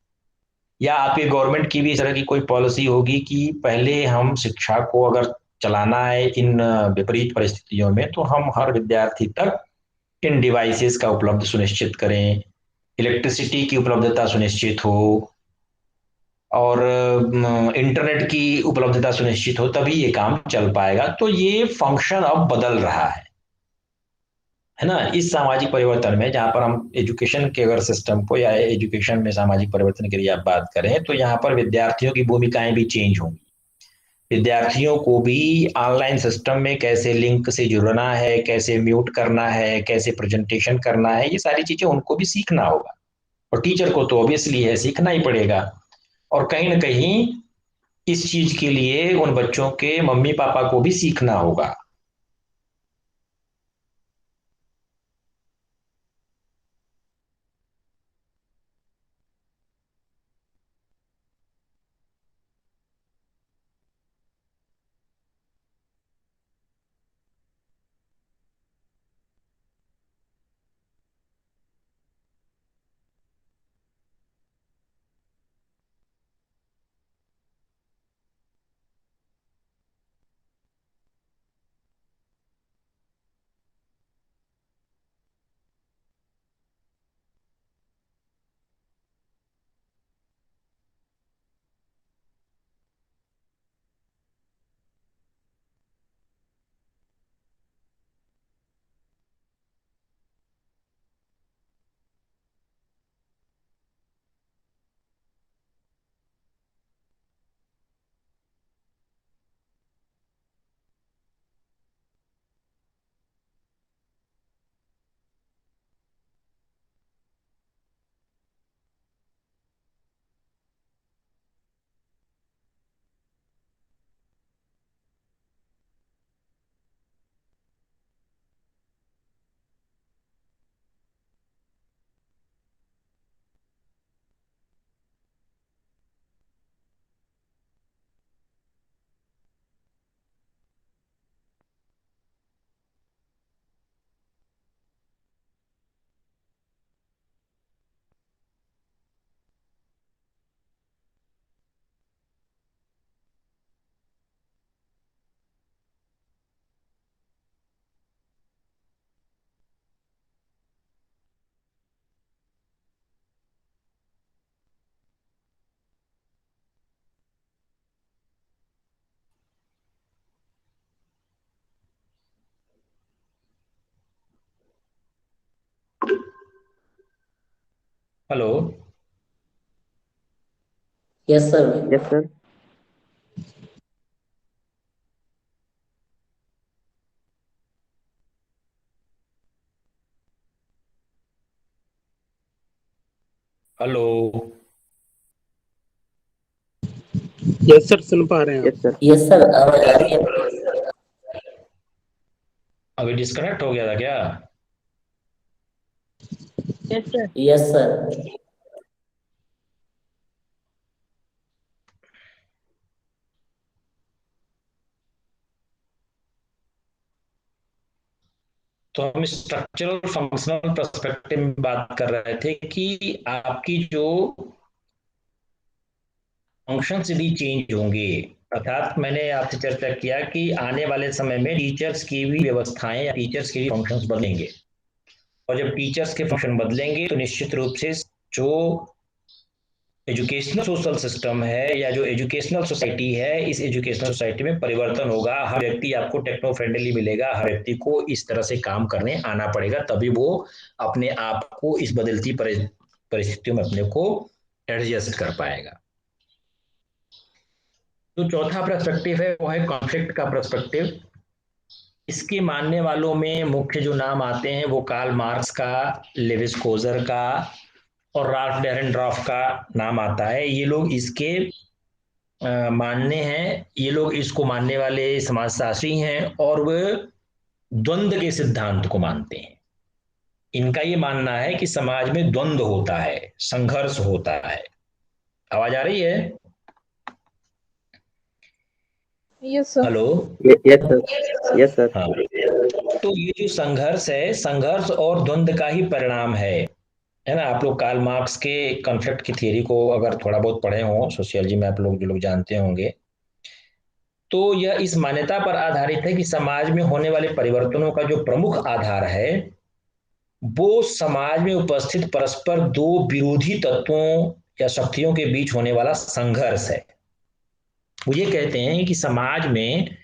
या आपके गवर्नमेंट की भी इस तरह की कोई पॉलिसी होगी कि पहले हम शिक्षा को अगर चलाना है इन विपरीत परिस्थितियों में, तो हम हर विद्यार्थी तक इन डिवाइसेस का उपलब्ध सुनिश्चित करें, इलेक्ट्रिसिटी की उपलब्धता सुनिश्चित हो, और इंटरनेट की उपलब्धता सुनिश्चित हो, तभी ये काम चल पाएगा। तो ये फंक्शन अब बदल रहा है ना। इस सामाजिक परिवर्तन में, जहां पर हम एजुकेशन के अगर सिस्टम को या एजुकेशन में सामाजिक परिवर्तन के लिए आप बात करें, तो यहाँ पर विद्यार्थियों की भूमिकाएं भी चेंज होंगी। विद्यार्थियों को भी ऑनलाइन सिस्टम में कैसे लिंक से जुड़ना है, कैसे म्यूट करना है, कैसे प्रेजेंटेशन करना है, ये सारी चीजें उनको भी सीखना होगा। और टीचर को तो ऑब्वियसली है, सीखना ही पड़ेगा। और कहीं ना कहीं इस चीज के लिए उन बच्चों के मम्मी पापा को भी सीखना होगा। Hello. Yes sir. Yes sir. Hello. Yes sir, सुन पा रहे हैं यस आप? सर। यस सर, आवाज आ रही है। अभी डिस्कनेक्ट हो गया था क्या? Yes sir. Yes sir. तो हम स्ट्रक्चरल फंक्शनल पर्सपेक्टिव में बात कर रहे थे कि आपकी जो फंक्शंस यदि चेंज होंगे, अर्थात मैंने आपसे चर्चा किया कि आने वाले समय में टीचर्स की भी व्यवस्थाएं या टीचर्स के भी फंक्शंस बदलेंगे। और जब टीचर्स के फंक्शन बदलेंगे तो निश्चित रूप से जो एजुकेशनल सोशल सिस्टम है या जो एजुकेशनल सोसाइटी है, इस एजुकेशनल सोसाइटी में परिवर्तन होगा। हर व्यक्ति आपको टेक्नो फ्रेंडली मिलेगा, हर व्यक्ति को इस तरह से काम करने आना पड़ेगा, तभी वो अपने आप को इस बदलती परिस्थितियों में अपने को एडजस्ट कर पाएगा। तो चौथा पर्सपेक्टिव है वो है कॉन्फ्लिक्ट का पर्सपेक्टिव। इसके मानने वालों में मुख्य जो नाम आते हैं वो कार्ल मार्क्स का, लेविस कोजर का और राल्फ डेरेनड्रॉफ का नाम आता है। ये लोग इसके मानने हैं, ये लोग इसको मानने वाले समाजशास्त्री हैं और वे द्वंद्व के सिद्धांत को मानते हैं। इनका ये मानना है कि समाज में द्वंद्व होता है, संघर्ष होता है। आवाज आ रही है? Yes sir. Hello. Yes sir. Yes sir. हाँ, तो ये जो संघर्ष है, संघर्ष और द्वंद्व का ही परिणाम है ना। आप लोग कार्ल मार्क्स के कॉन्फ्लिक्ट की थियरी को अगर थोड़ा बहुत पढ़े हो सोशियोलॉजी में, आप लोग जो लोग जानते होंगे, तो यह इस मान्यता पर आधारित है कि समाज में होने वाले परिवर्तनों का जो प्रमुख आधार है वो समाज में उपस्थित परस्पर दो विरोधी तत्वों या शक्तियों के बीच होने वाला संघर्ष है। वो ये कहते हैं कि समाज में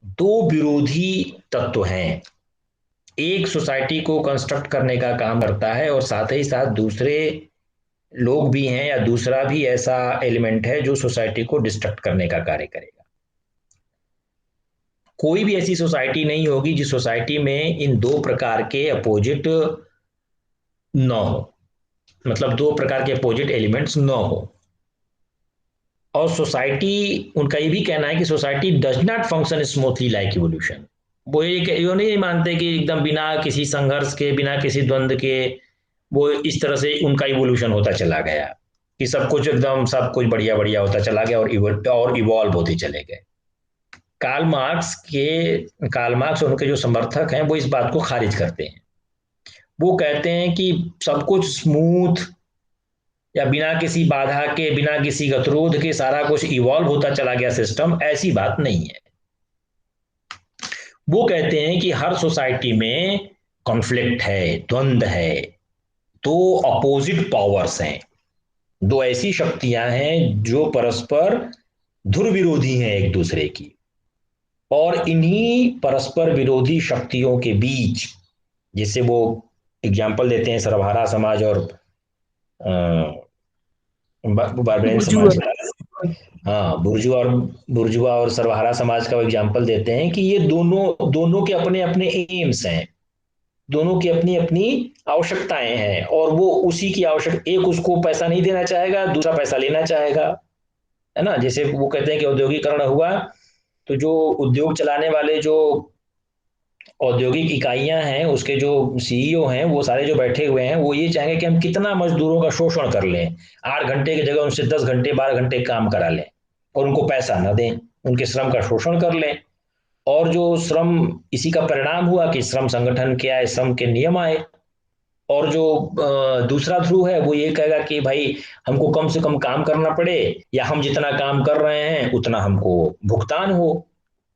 दो विरोधी तत्व हैं। एक सोसाइटी को कंस्ट्रक्ट करने का काम करता है और साथ ही साथ दूसरे लोग भी हैं या दूसरा भी ऐसा एलिमेंट है जो सोसाइटी को डिस्ट्रक्ट करने का कार्य करेगा। कोई भी ऐसी सोसाइटी नहीं होगी जिस सोसाइटी में इन दो प्रकार के अपोजिट न हो, मतलब दो प्रकार के अपोजिट एलिमेंट्स न हो। और सोसाइटी, उनका ये भी कहना है कि society does not function smoothly like evolution. वो ये नहीं मानते कि एकदम बिना किसी संघर्ष के, बिना किसी द्वंद्व के वो इस तरह से उनका इवोल्यूशन होता चला गया कि सब कुछ एकदम सब कुछ बढ़िया बढ़िया होता चला गया और इवॉल्व होते चले गए। कार्ल मार्क्स और उनके जो समर्थक हैं वो इस बात को खारिज करते हैं। वो कहते हैं कि सब कुछ स्मूथ या बिना किसी बाधा के, बिना किसी गतिरोध के सारा कुछ इवॉल्व होता चला गया सिस्टम, ऐसी बात नहीं है। वो कहते हैं कि हर सोसाइटी में कॉन्फ्लिक्ट है, द्वंद्व है, दो अपोजिट पावर्स हैं, दो ऐसी शक्तियां हैं जो परस्पर ध्रुव विरोधी हैं एक दूसरे की। और इन्हीं परस्पर विरोधी शक्तियों के बीच, जिससे वो एग्जाम्पल देते हैं सर्वहारा समाज और बार्बेरियन समाज बुर्जुआ। का। हाँ, बुर्जुआ और सर्वहारा समाज का वो एग्जाम्पल देते हैं कि ये दोनों दोनों के अपने अपने एम्स हैं, दोनों की अपनी अपनी आवश्यकताएं हैं और वो उसी की आवश्यक, एक उसको पैसा नहीं देना चाहेगा, दूसरा पैसा लेना चाहेगा, है ना। जैसे वो कहते हैं कि औद्योगिकरण हुआ तो जो उद्योग चलाने वाले जो औद्योगिक इकाइयां हैं उसके जो सीईओ हैं वो सारे जो बैठे हुए हैं वो ये चाहेंगे कि हम कितना मजदूरों का शोषण कर लें, 8 घंटे की जगह उनसे 10 घंटे 12 घंटे काम करा लें और उनको पैसा न दें, उनके श्रम का शोषण कर लें। और जो श्रम, इसी का परिणाम हुआ कि श्रम संगठन के आए, श्रम के नियम आए। और जो दूसरा ध्रुव है वो ये कहेगा कि भाई हमको कम से कम काम करना पड़े या हम जितना काम कर रहे हैं उतना हमको भुगतान हो।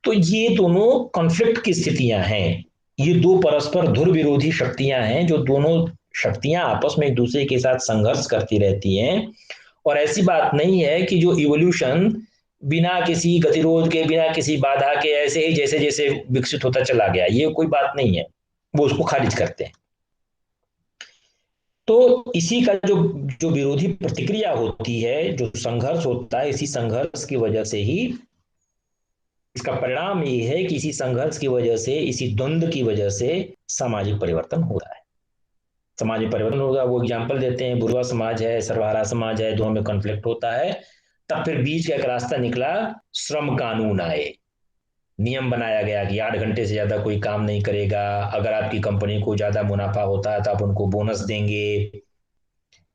तो ये दोनों कॉन्फ्लिक्ट की स्थितियां हैं। ये दो परस्पर ध्रुव विरोधी शक्तियां हैं जो दोनों शक्तियां आपस में एक दूसरे के साथ संघर्ष करती रहती हैं। और ऐसी बात नहीं है कि जो इवोल्यूशन बिना किसी गतिरोध के, बिना किसी बाधा के ऐसे ही जैसे जैसे विकसित होता चला गया, ये कोई बात नहीं है। वो उसको खारिज करते हैं। तो इसी का जो जो विरोधी प्रतिक्रिया होती है, जो संघर्ष होता है, इसी संघर्ष की वजह से ही, इसका परिणाम ये है कि इसी संघर्ष की वजह से, इसी द्वंद्व की वजह से सामाजिक परिवर्तन हो रहा है। समाज में परिवर्तन होगा। वो एग्जाम्पल देते हैं, बुर्जुआ समाज है, सर्वहारा समाज है, दोनों में कॉन्फ्लिक्ट होता है। तब फिर बीच का एक रास्ता निकला, श्रम कानून आए, नियम बनाया गया कि 8 घंटे से ज्यादा कोई काम नहीं करेगा, अगर आपकी कंपनी को ज्यादा मुनाफा होता है तो आप उनको बोनस देंगे,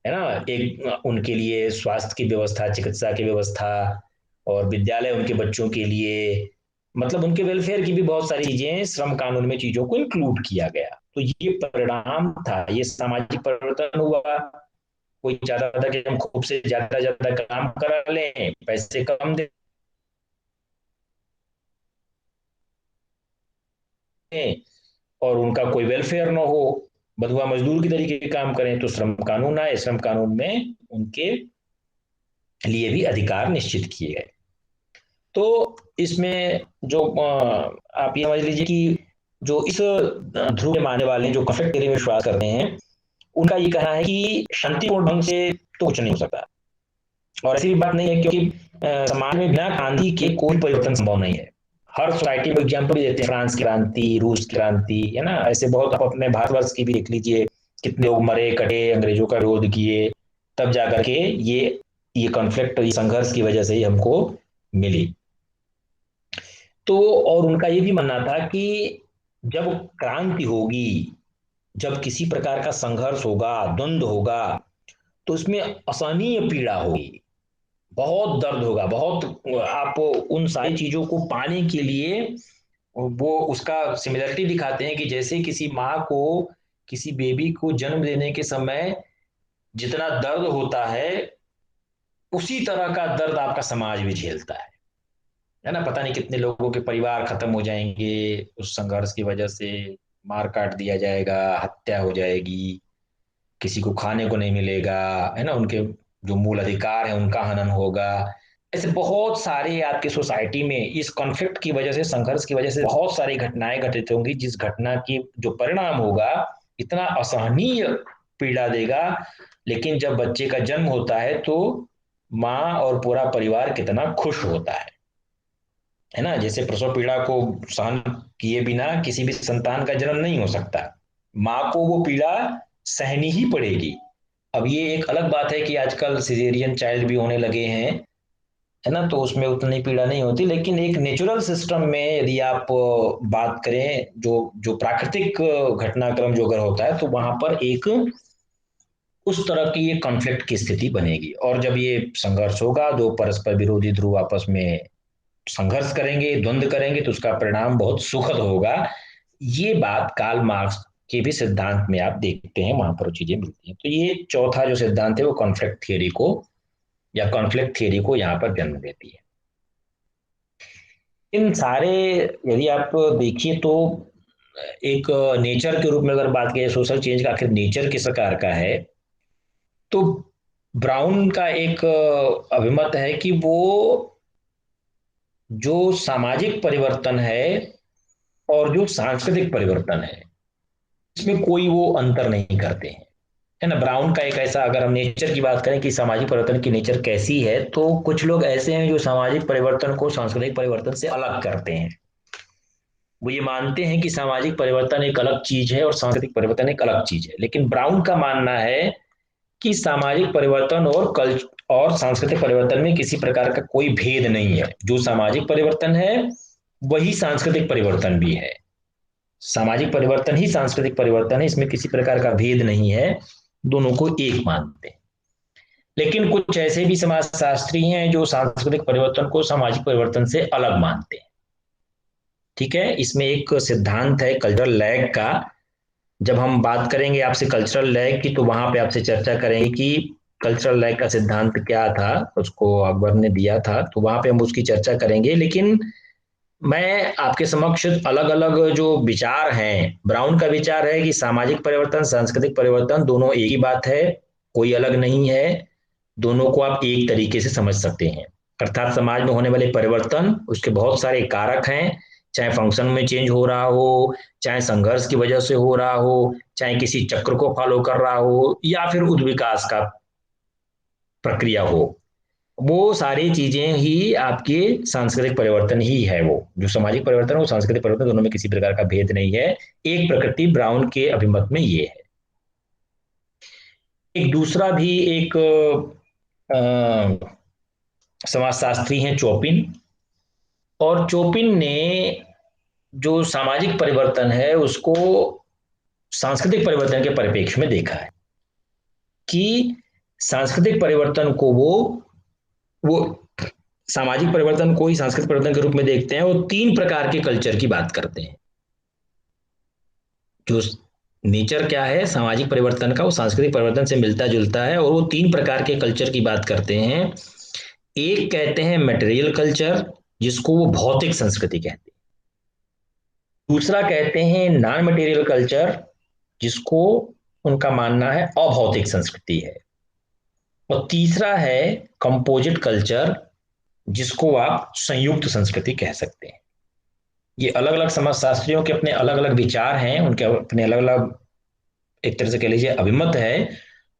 है ना। एक उनके लिए स्वास्थ्य की व्यवस्था, चिकित्सा की व्यवस्था, और विद्यालय उनके बच्चों के लिए, मतलब उनके वेलफेयर की भी बहुत सारी चीजें श्रम कानून में चीजों को इंक्लूड किया गया। तो ये परिणाम था, ये सामाजिक परिवर्तन हुआ। कोई चाहता था कि हम खूब से ज्यादा ज्यादा काम करा लें, पैसे कम दें, और उनका कोई वेलफेयर ना हो, बंधुआ मजदूर की तरीके के काम करें। तो श्रम कानून आए, श्रम कानून में उनके लिए भी अधिकार निश्चित किए गए। तो इसमें जो आप ये समझ लीजिए कि जो इस ध्रुव में मानने वाले जो कॉन्फ्लिक्ट थ्योरी में विश्वास करते हैं, उनका ये कहना है कि शांतिपूर्ण ढंग से तो कुछ नहीं हो सकता। और ऐसी भी बात नहीं है, क्योंकि समाज में बिना क्रांति के कोई परिवर्तन संभव नहीं है। हर सोसाइटी में एग्जाम्पल भी देते हैं, फ्रांस की क्रांति, रूस की क्रांति, है ना। ऐसे बहुत, आप अपने भारतवर्ष की भी देख लीजिए, कितने लोग मरे कटे, अंग्रेजों का विरोध किए, तब जाकर के ये कॉन्फ्लिक्ट, ये संघर्ष की वजह से ही हमको मिली। तो और उनका ये भी मानना था कि जब क्रांति होगी, जब किसी प्रकार का संघर्ष होगा, द्वंद्व होगा, तो उसमें असहनीय पीड़ा होगी, बहुत दर्द होगा, बहुत। आप उन सारी चीजों को पाने के लिए वो उसका सिमिलरिटी दिखाते हैं कि जैसे किसी माँ को, किसी बेबी को जन्म देने के समय जितना दर्द होता है, उसी तरह का दर्द आपका समाज भी झेलता है ना। पता नहीं कितने लोगों के परिवार खत्म हो जाएंगे उस संघर्ष की वजह से, मार काट दिया जाएगा, हत्या हो जाएगी, किसी को खाने को नहीं मिलेगा, है ना, उनके जो मूल अधिकार है उनका हनन होगा। ऐसे बहुत सारे आपकी सोसाइटी में इस कॉन्फ्लिक्ट की वजह से, संघर्ष की वजह से बहुत सारी घटनाएं घटित होंगी, जिस घटना की जो परिणाम होगा इतना असहनीय पीड़ा देगा। लेकिन जब बच्चे का जन्म होता है तो माँ और पूरा परिवार कितना खुश होता है ना। जैसे प्रसव पीड़ा को सहन किए बिना किसी भी संतान का जन्म नहीं हो सकता, माँ को वो पीड़ा सहनी ही पड़ेगी। अब ये एक अलग बात है कि आजकल सिजेरियन चाइल्ड भी होने लगे हैं, है ना, तो उसमें उतनी पीड़ा नहीं होती। लेकिन एक नेचुरल सिस्टम में यदि आप बात करें, जो जो प्राकृतिक घटनाक्रम जो अगर होता है, तो वहां पर एक उस तरह की ये कॉन्फ्लिक्ट की स्थिति बनेगी। और जब ये संघर्ष होगा, दो परस्पर विरोधी ध्रुव आपस में संघर्ष करेंगे, द्वंद्व करेंगे, तो उसका परिणाम बहुत सुखद होगा। ये बात कार्ल मार्क्स के भी सिद्धांत में आप देखते हैं, वहां पर वो चीजें मिलती हैं। तो ये चौथा जो सिद्धांत है वो कॉन्फ्लिक्ट थियरी को, या कॉन्फ्लिक्ट थियरी को यहाँ पर जन्म देती है। इन सारे, यदि आप देखिए तो एक नेचर के रूप में अगर बात की, सोशल चेंज का आखिर नेचर किस प्रकार का है, तो ब्राउन का एक अभिमत है कि वो जो सामाजिक परिवर्तन है और जो सांस्कृतिक परिवर्तन है, इसमें कोई वो अंतर नहीं करते हैं, है ना। ब्राउन का एक ऐसा, अगर हम नेचर की बात करें कि सामाजिक परिवर्तन की नेचर कैसी है, तो कुछ लोग ऐसे हैं जो सामाजिक परिवर्तन को सांस्कृतिक परिवर्तन से अलग करते हैं। वो ये मानते हैं कि सामाजिक परिवर्तन एक अलग चीज है और सांस्कृतिक परिवर्तन एक अलग चीज है। लेकिन ब्राउन का मानना है कि सामाजिक परिवर्तन और सांस्कृतिक परिवर्तन में किसी प्रकार का कोई भेद नहीं है। जो सामाजिक परिवर्तन है वही सांस्कृतिक परिवर्तन भी है, सामाजिक परिवर्तन ही सांस्कृतिक परिवर्तन है, इसमें किसी प्रकार का भेद नहीं है, दोनों को एक मानते हैं। लेकिन कुछ ऐसे भी समाजशास्त्री हैं जो सांस्कृतिक परिवर्तन को सामाजिक परिवर्तन से अलग मानते हैं। ठीक है, इसमें एक सिद्धांत है कल्चरल लैग का। जब हम बात करेंगे आपसे कल्चरल लैग की, तो वहां पे आपसे चर्चा करेंगे कि कल्चरल लैग का सिद्धांत क्या था, उसको अकबर ने दिया था, तो वहां पे हम उसकी चर्चा करेंगे। लेकिन मैं आपके समक्ष अलग अलग जो विचार हैं, ब्राउन का विचार है कि सामाजिक परिवर्तन, सांस्कृतिक परिवर्तन दोनों एक ही बात है, कोई अलग नहीं है, दोनों को आप एक तरीके से समझ सकते हैं। अर्थात समाज में होने वाले परिवर्तन, उसके बहुत सारे कारक हैं, चाहे फंक्शन में चेंज हो रहा हो, चाहे संघर्ष की वजह से हो रहा हो, चाहे किसी चक्र को फॉलो कर रहा हो, या फिर उद्विकास का प्रक्रिया हो, वो सारी चीजें ही आपके सांस्कृतिक परिवर्तन ही है। वो जो सामाजिक परिवर्तन है वो सांस्कृतिक परिवर्तन, दोनों में किसी प्रकार का भेद नहीं है। एक प्रकृति ब्राउन के अभिमत में ये है। एक दूसरा भी एक समाजशास्त्री हैं चोपिन, और चोपिन ने जो सामाजिक परिवर्तन है उसको सांस्कृतिक परिवर्तन के परिप्रेक्ष्य में देखा है कि सांस्कृतिक परिवर्तन को वो सामाजिक परिवर्तन को ही सांस्कृतिक परिवर्तन के रूप में देखते हैं। वो तीन प्रकार के कल्चर की बात करते हैं। जो नेचर क्या है सामाजिक परिवर्तन का, वो सांस्कृतिक परिवर्तन से मिलता जुलता है, और वो तीन प्रकार के कल्चर की बात करते हैं। एक कहते हैं मटेरियल कल्चर, जिसको वो भौतिक संस्कृति कहते हैं। दूसरा कहते हैं नॉन मटेरियल कल्चर, जिसको उनका मानना है अभौतिक संस्कृति है। और तीसरा है कंपोजिट कल्चर, जिसको आप संयुक्त संस्कृति कह सकते हैं। ये अलग अलग समाजशास्त्रियों के अपने अलग अलग विचार हैं, उनके अपने अलग अलग एक तरह से कह लीजिए अभिमत है,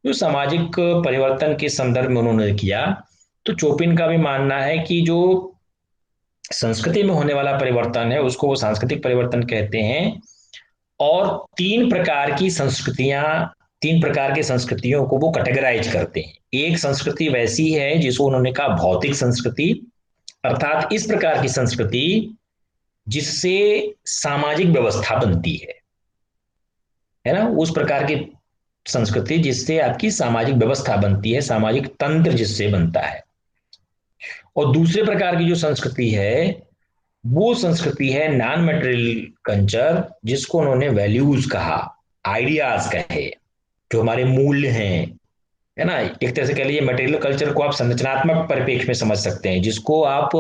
जो सामाजिक परिवर्तन के संदर्भ में उन्होंने किया। तो चोपिन का भी मानना है कि जो संस्कृति में होने वाला परिवर्तन है उसको वो सांस्कृतिक परिवर्तन कहते हैं। और तीन प्रकार की संस्कृतियों को वो कैटेगराइज करते हैं। एक संस्कृति वैसी है जिसको उन्होंने कहा भौतिक संस्कृति, अर्थात इस प्रकार की संस्कृति जिससे सामाजिक व्यवस्था बनती है ना, उस प्रकार की संस्कृति जिससे आपकी सामाजिक व्यवस्था बनती है, सामाजिक तंत्र जिससे बनता है। और दूसरे प्रकार की जो संस्कृति है वो संस्कृति है नॉन मटेरियल कल्चर, जिसको उन्होंने वैल्यूज कहा, आइडियाज कहे, जो हमारे मूल्य हैं, है ना। एक तरह से कह लीजिए मटेरियल कल्चर को आप संरचनात्मक परिप्रेक्ष्य में समझ सकते हैं, जिसको आप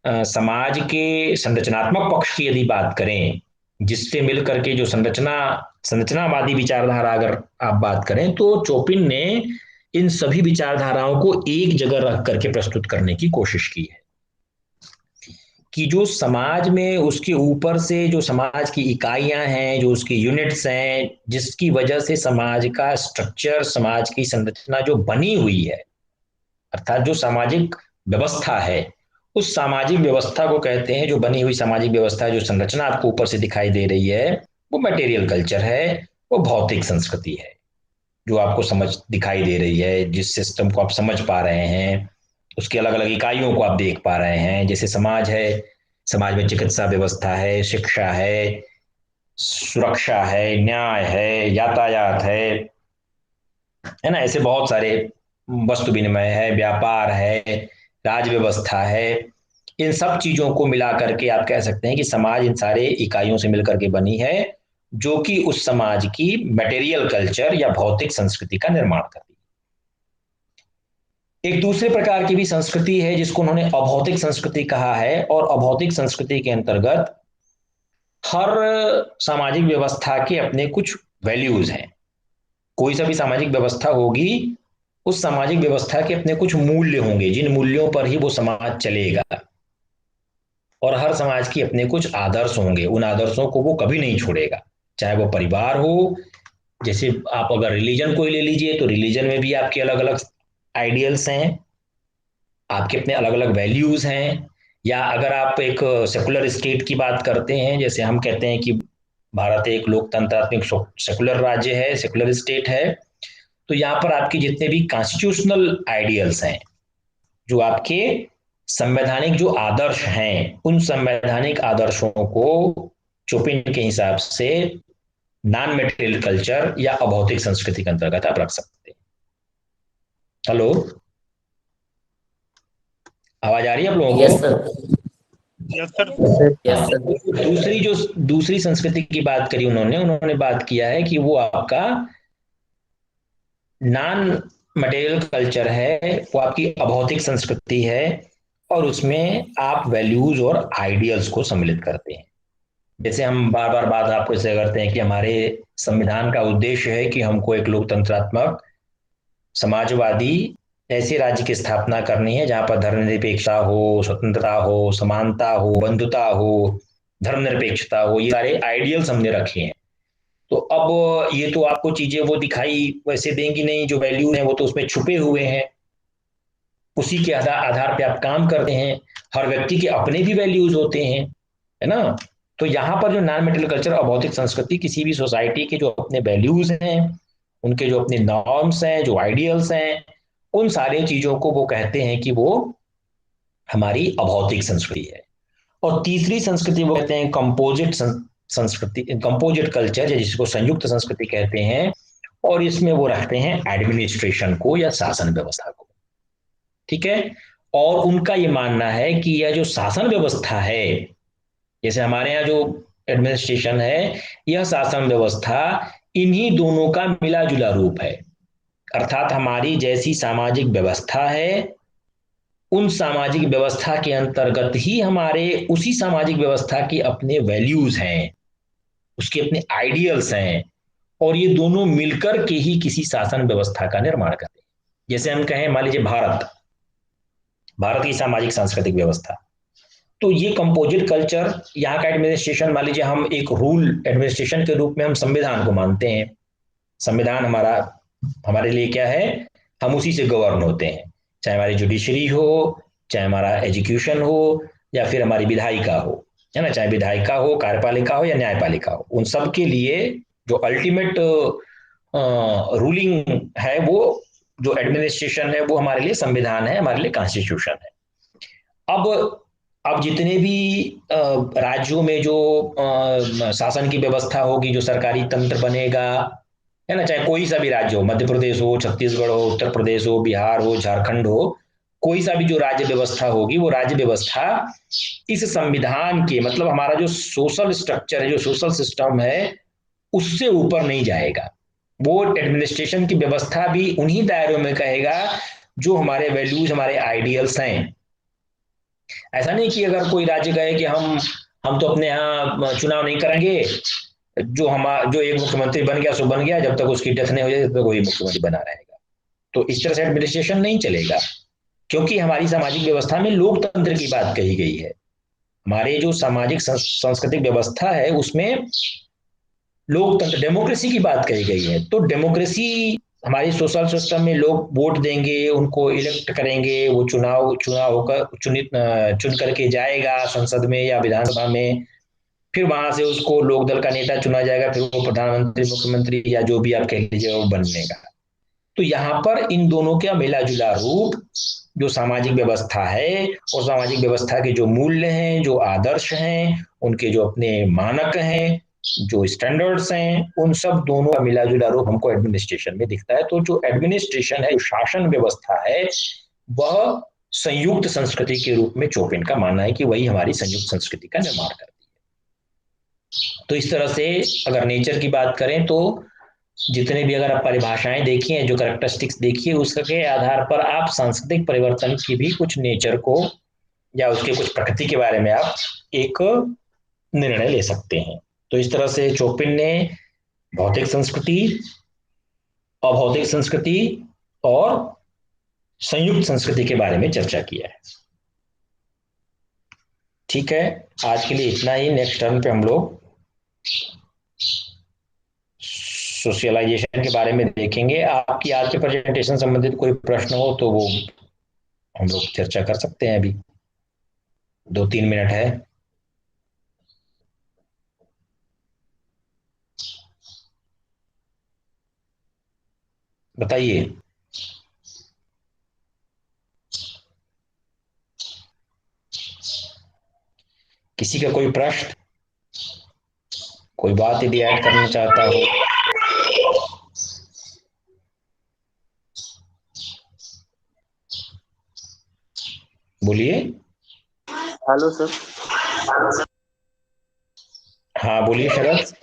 समाज के संरचनात्मक पक्ष की यदि बात करें, जिससे मिल करके जो संरचनावादी विचारधारा अगर आप बात करें, तो चोपिन ने इन सभी विचारधाराओं को एक जगह रख करके प्रस्तुत करने की कोशिश की है कि जो समाज में उसके ऊपर से जो समाज की इकाइयां हैं, जो उसकी यूनिट्स हैं, जिसकी वजह से समाज का स्ट्रक्चर, समाज की संरचना जो बनी हुई है, अर्थात जो सामाजिक व्यवस्था है, उस सामाजिक व्यवस्था को कहते हैं, जो बनी हुई सामाजिक व्यवस्था, जो संरचना आपको ऊपर से दिखाई दे रही है, वो मटेरियल कल्चर है, वो भौतिक संस्कृति है, जो आपको समझ दिखाई दे रही है, जिस सिस्टम को आप समझ पा रहे हैं, उसकी अलग अलग इकाइयों को आप देख पा रहे हैं। जैसे समाज है, समाज में चिकित्सा व्यवस्था है, शिक्षा है, सुरक्षा है, न्याय है, यातायात है ना, ऐसे बहुत सारे, वस्तु विनिमय है, व्यापार है, राज व्यवस्था है। इन सब चीजों को मिला करके आप कह सकते हैं कि समाज इन सारे इकाइयों से मिलकर के बनी है, जो कि उस समाज की मटेरियल कल्चर या भौतिक संस्कृति का निर्माण करती है। एक दूसरे प्रकार की भी संस्कृति है जिसको उन्होंने अभौतिक संस्कृति कहा है, और अभौतिक संस्कृति के अंतर्गत हर सामाजिक व्यवस्था के अपने कुछ वैल्यूज हैं। कोई सा भी सामाजिक व्यवस्था होगी, उस सामाजिक व्यवस्था के अपने कुछ मूल्य होंगे, जिन मूल्यों पर ही वो समाज चलेगा। और हर समाज की अपने कुछ आदर्श होंगे, उन आदर्शों को वो कभी नहीं छोड़ेगा, चाहे वो परिवार हो। जैसे आप अगर रिलीजन को ही ले लीजिए, तो रिलीजन में भी आपके अलग अलग आइडियल्स हैं, आपके अपने अलग अलग वैल्यूज हैं। या अगर आप एक सेकुलर स्टेट की बात करते हैं, जैसे हम कहते हैं कि भारत एक लोकतंत्रात्मक सेकुलर राज्य है, सेकुलर स्टेट है, तो यहाँ पर आपके जितने भी कॉन्स्टिट्यूशनल आइडियल्स हैं, जो आपके संवैधानिक जो आदर्श हैं, उन संवैधानिक आदर्शों को चोपिन के हिसाब से नॉन मेटेरियल कल्चर या अभौतिक संस्कृति के अंतर्गत आप रख सकते हैं। हेलो, आवाज आ रही है आप लोगों यस को? Sir. Yes sir. Yes sir. दूसरी संस्कृति की बात करी उन्होंने बात किया है कि वो आपका नॉन मटेरियल कल्चर है, वो आपकी अभौतिक संस्कृति है, और उसमें आप वैल्यूज और आइडियल्स को सम्मिलित करते हैं। जैसे हम बार बार बात आपको इससे करते हैं कि हमारे संविधान का उद्देश्य है कि हमको एक लोकतंत्रात्मक समाजवादी ऐसे राज्य की स्थापना करनी है जहां पर धर्मनिरपेक्षता हो, स्वतंत्रता हो, समानता हो, बंधुता हो, धर्मनिरपेक्षता हो, ये सारे आइडियल्स हमने रखे हैं। तो अब ये तो आपको चीजें वो दिखाई वैसे देंगी नहीं, जो वैल्यू हैं वो तो उसमें छुपे हुए हैं, उसी के आधार पे आप काम करते हैं। हर व्यक्ति के अपने भी वैल्यूज होते हैं, है ना। तो यहाँ पर जो नॉन मेटेरियल कल्चर और भौतिक संस्कृति, किसी भी सोसाइटी के जो अपने वैल्यूज हैं, उनके जो अपने नॉर्म्स हैं, जो आइडियल्स हैं, उन सारी चीजों को वो कहते हैं कि वो हमारी अभौतिक संस्कृति है। और तीसरी संस्कृति वो कहते हैं कंपोजिट संस्कृति, कंपोजिट कल्चर, जिसको संयुक्त संस्कृति कहते हैं। और इसमें वो रखते हैं एडमिनिस्ट्रेशन को या शासन व्यवस्था को। ठीक है। और उनका ये मानना है कि यह जो शासन व्यवस्था है, जैसे हमारे यहाँ जो एडमिनिस्ट्रेशन है, यह शासन व्यवस्था इन्हीं दोनों का मिला जुला रूप है। अर्थात हमारी जैसी सामाजिक व्यवस्था है, उन सामाजिक व्यवस्था के अंतर्गत ही हमारे उसी सामाजिक व्यवस्था के अपने वैल्यूज हैं, उसके अपने आइडियल्स हैं, और ये दोनों मिलकर के ही किसी शासन व्यवस्था का निर्माण करते हैं। जैसे हम कहें, मान लीजिए भारत की सामाजिक सांस्कृतिक व्यवस्था, तो ये कंपोजिट कल्चर, यहाँ का एडमिनिस्ट्रेशन, मान लीजिए हम एक रूल एडमिनिस्ट्रेशन के रूप में हम संविधान को मानते हैं। संविधान हमारे लिए क्या है, हम उसी से गवर्न होते हैं, चाहे हमारी जुडिशरी हो, चाहे हमारा एजुकेशन हो, या फिर हमारी विधायिका हो, है ना, चाहे विधायिका हो, कार्यपालिका हो या न्यायपालिका हो, उन सब के लिए जो अल्टीमेट रूलिंग है, वो जो एडमिनिस्ट्रेशन है, वो हमारे लिए संविधान है, हमारे लिए कॉन्स्टिट्यूशन है। अब जितने भी राज्यों में जो शासन की व्यवस्था होगी, जो सरकारी तंत्र बनेगा, है ना, चाहे कोई सा भी राज्य हो, मध्य प्रदेश हो, छत्तीसगढ़ हो, उत्तर प्रदेश हो, बिहार हो, झारखंड हो, कोई सा भी जो राज्य व्यवस्था होगी, वो राज्य व्यवस्था इस संविधान के, मतलब हमारा जो सोशल स्ट्रक्चर है, जो सोशल सिस्टम है, उससे ऊपर नहीं जाएगा। वो एडमिनिस्ट्रेशन की व्यवस्था भी उन्हीं दायरों में कहेगा जो हमारे वैल्यूज, हमारे आइडियल्स हैं। ऐसा नहीं कि अगर कोई राज्य कहे कि हम तो अपने यहाँ चुनाव नहीं करेंगे, जो एक मुख्यमंत्री बन गया सो बन गया, जब तक उसकी डेथ नहीं हो जाए तब तक वही मुख्यमंत्री बना रहेगा। तो इस तरह से एडमिनिस्ट्रेशन नहीं चलेगा, क्योंकि हमारी सामाजिक व्यवस्था में लोकतंत्र की बात कही गई है। हमारे जो सामाजिक सांस्कृतिक व्यवस्था है, उसमें लोकतंत्र, डेमोक्रेसी की बात कही गई है। तो डेमोक्रेसी, हमारी सोशल सिस्टम में लोग वोट देंगे, उनको इलेक्ट करेंगे, वो चुनाव होकर चुन करके जाएगा संसद में या विधानसभा में, फिर वहां से उसको लोक दल का नेता चुना जाएगा, फिर वो प्रधानमंत्री, मुख्यमंत्री या जो भी आप कह लीजिए वो बनेगा। तो यहाँ पर इन दोनों का मिला जुला रूप जो सामाजिक व्यवस्था है, और सामाजिक व्यवस्था के जो मूल्य हैं, जो आदर्श हैं, उनके जो अपने मानक हैं, जो स्टैंडर्ड्स हैं, उन सब दोनों का मिला जुला रूप हमको एडमिनिस्ट्रेशन में दिखता है। तो जो एडमिनिस्ट्रेशन है, जो शासन व्यवस्था है, वह संयुक्त संस्कृति के रूप में चोपिन का मानना है कि वही हमारी संयुक्त संस्कृति का निर्माण करती है। तो इस तरह से अगर नेचर की बात करें, तो जितने भी अगर आप परिभाषाएं देखिए, जो कैरेक्टरिस्टिक्स देखिए, उसके आधार पर आप सांस्कृतिक परिवर्तन की भी कुछ नेचर को या उसके कुछ प्रकृति के बारे में आप एक निर्णय ले सकते हैं। तो इस तरह से चोपिन ने भौतिक संस्कृति, अभौतिक संस्कृति और संयुक्त संस्कृति के बारे में चर्चा किया है। ठीक है, आज के लिए इतना ही। नेक्स्ट टर्न पे हम लोग सोशलाइजेशन के बारे में देखेंगे। आपकी आज के प्रेजेंटेशन संबंधित कोई प्रश्न हो तो वो हम लोग चर्चा कर सकते हैं। अभी 2-3 मिनट है। बताइए। किसी का कोई प्रश्न, कोई बात यदि ऐड करना चाहता हो? बोलिए। Hello sir. हाँ बोलिए शरद।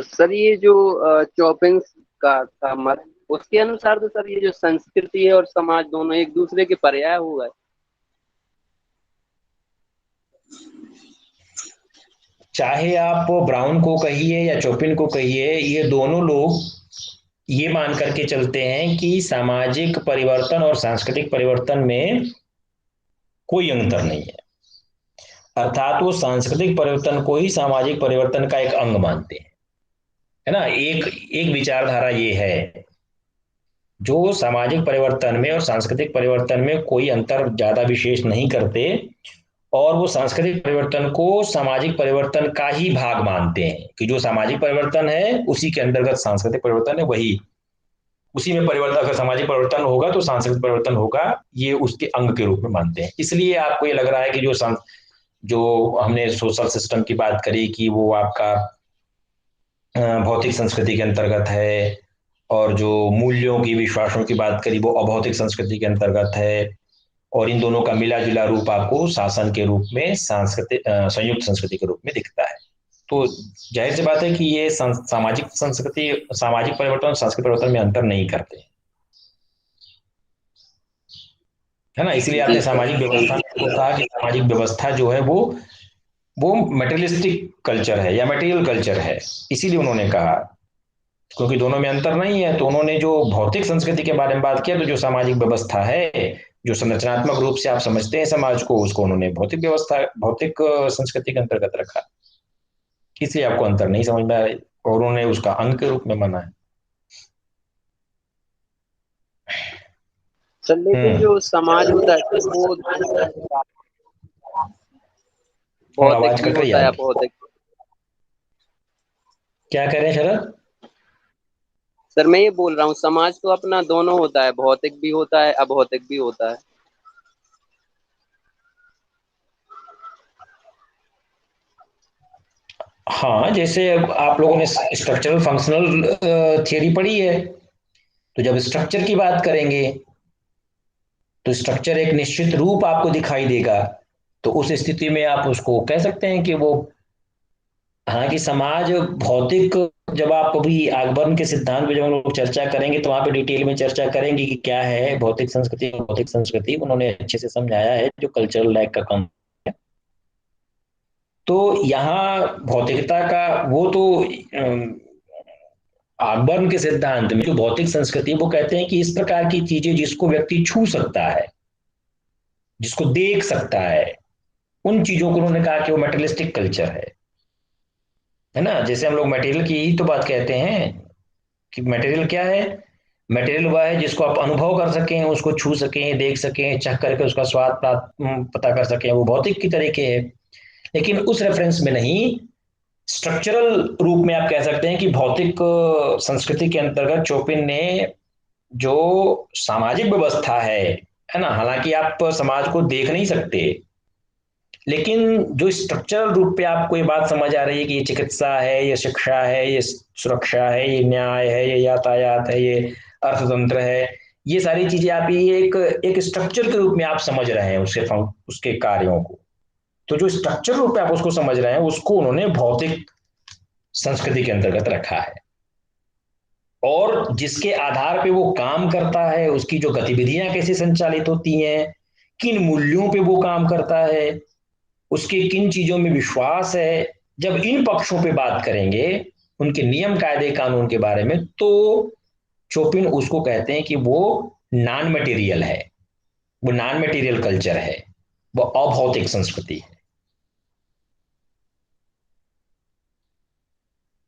सर ये जो चॉपिंग का था मत, उसके अनुसार तो सर ये जो संस्कृति है और समाज दोनों एक दूसरे के पर्याय हुआ है। चाहे आप ब्राउन को कहिए या चोपिन को कहिए, ये दोनों लोग ये मान करके चलते हैं कि सामाजिक परिवर्तन और सांस्कृतिक परिवर्तन में कोई अंतर नहीं है। अर्थात वो सांस्कृतिक परिवर्तन को ही सामाजिक परिवर्तन का एक अंग मानते हैं, है ना। एक एक विचारधारा ये है, जो सामाजिक परिवर्तन में और सांस्कृतिक परिवर्तन में कोई अंतर ज्यादा विशेष नहीं करते, और वो सांस्कृतिक परिवर्तन को सामाजिक परिवर्तन का ही भाग मानते हैं कि जो सामाजिक परिवर्तन है उसी के अंतर्गत सांस्कृतिक परिवर्तन है, वही उसी में परिवर्तन, अगर सामाजिक परिवर्तन होगा तो सांस्कृतिक परिवर्तन होगा, ये उसके अंग के रूप में मानते हैं। इसलिए आपको ये लग रहा है कि जो हमने सोशल सिस्टम की बात करी कि वो आपका भौतिक संस्कृति के अंतर्गत है, और जो मूल्यों की विश्वासों की बात करी वो अभौतिक संस्कृति के अंतर्गत है, और इन दोनों का मिला जुला रूप आपको शासन के रूप में सांस्कृतिक संयुक्त संस्कृति के रूप में दिखता है। तो जाहिर सी बात है कि ये सामाजिक संस्कृति, सामाजिक परिवर्तन और सांस्कृतिक परिवर्तन में अंतर नहीं करते, है ना। इसलिए जी आपने सर। सामाजिक व्यवस्था को कहा कि सामाजिक व्यवस्था जो है वो मटेरियलिस्टिक कल्चर है या मटेरियल कल्चर है, इसीलिए उन्होंने कहा, क्योंकि दोनों में अंतर नहीं है। तो उन्होंने जो भौतिक संस्कृति के बारे में बात किया, तो जो सामाजिक व्यवस्था है, जो संरचनात्मक रूप से आप समझते हैं समाज को, उसको उन्होंने भौतिक व्यवस्था, भौतिक संस्कृति के अंतर्गत रखा, इसलिए आपको अंतर नहीं समझ में आया, और उन्होंने उसका अंग के रूप में माना है। सर लेकिन जो समाज होता है सर वो और भौतिक आवाज भी कट रही है होता है आपकी, अभौतिक। क्या कह रहे हैं शरद? सर मैं ये बोल रहा हूँ समाज तो अपना दोनों होता है, भौतिक भी होता है अभौतिक भी होता है। हाँ, जैसे अब आप लोगों ने स्ट्रक्चरल फंक्शनल थियरी पढ़ी है, तो जब स्ट्रक्चर की बात करेंगे तो स्ट्रक्चर एक निश्चित रूप आपको दिखाई देगा, तो उस स्थिति में आप उसको कह सकते हैं कि वो, हालांकि समाज भौतिक, जब आप अभी आगमन के सिद्धांत पे जब हम लोग चर्चा करेंगे तो वहां पे डिटेल में चर्चा करेंगे कि क्या है भौतिक संस्कृति। भौतिक संस्कृति उन्होंने अच्छे से समझाया है, जो कल्चरल लैग का काम है। तो यहाँ भौतिकता का वो तो आगमन के सिद्धांत में जो भौतिक संस्कृति, वो कहते हैं कि इस प्रकार की चीजें जिसको व्यक्ति छू सकता है, जिसको देख सकता है, उन चीजों को उन्होंने कहा कि वो मेटेरियलिस्टिक कल्चर है ना। जैसे हम लोग मटेरियल की ही तो बात कहते हैं कि मटेरियल क्या है। मटेरियल वह है जिसको आप अनुभव कर सकें, उसको छू सकें, देख सकें, चख करके उसका स्वाद पता कर सकें, वो भौतिक की तरीके है। लेकिन उस रेफरेंस में नहीं, स्ट्रक्चरल रूप में आप कह सकते हैं कि भौतिक संस्कृति के अंतर्गत चोपिन ने जो सामाजिक व्यवस्था है ना, हालांकि आप समाज को देख नहीं सकते, लेकिन जो स्ट्रक्चरल रूप पे आपको ये बात समझ आ रही है कि ये चिकित्सा है, ये शिक्षा है, ये सुरक्षा है, ये न्याय है, ये यातायात है, ये अर्थतंत्र है, ये सारी चीजें आप ये एक एक स्ट्रक्चर के रूप में आप समझ रहे हैं उसके कार्यों को। तो जो स्ट्रक्चर रूप में आप उसको समझ रहे हैं, उसको उन्होंने भौतिक संस्कृति के अंतर्गत रखा है। और जिसके आधार पे वो काम करता है, उसकी जो गतिविधियां कैसे संचालित होती हैं, किन मूल्यों पे वो काम करता है, उसके किन चीजों में विश्वास है, जब इन पक्षों पे बात करेंगे, उनके नियम कायदे कानून के बारे में, तो चोपिन उसको कहते हैं कि वो नॉन मटेरियल है, वो नॉन मटेरियल कल्चर है, वो अभौतिक संस्कृति है।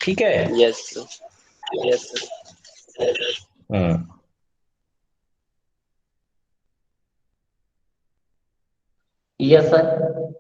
ठीक है। Yes sir. Yes sir. Hmm. Yes sir.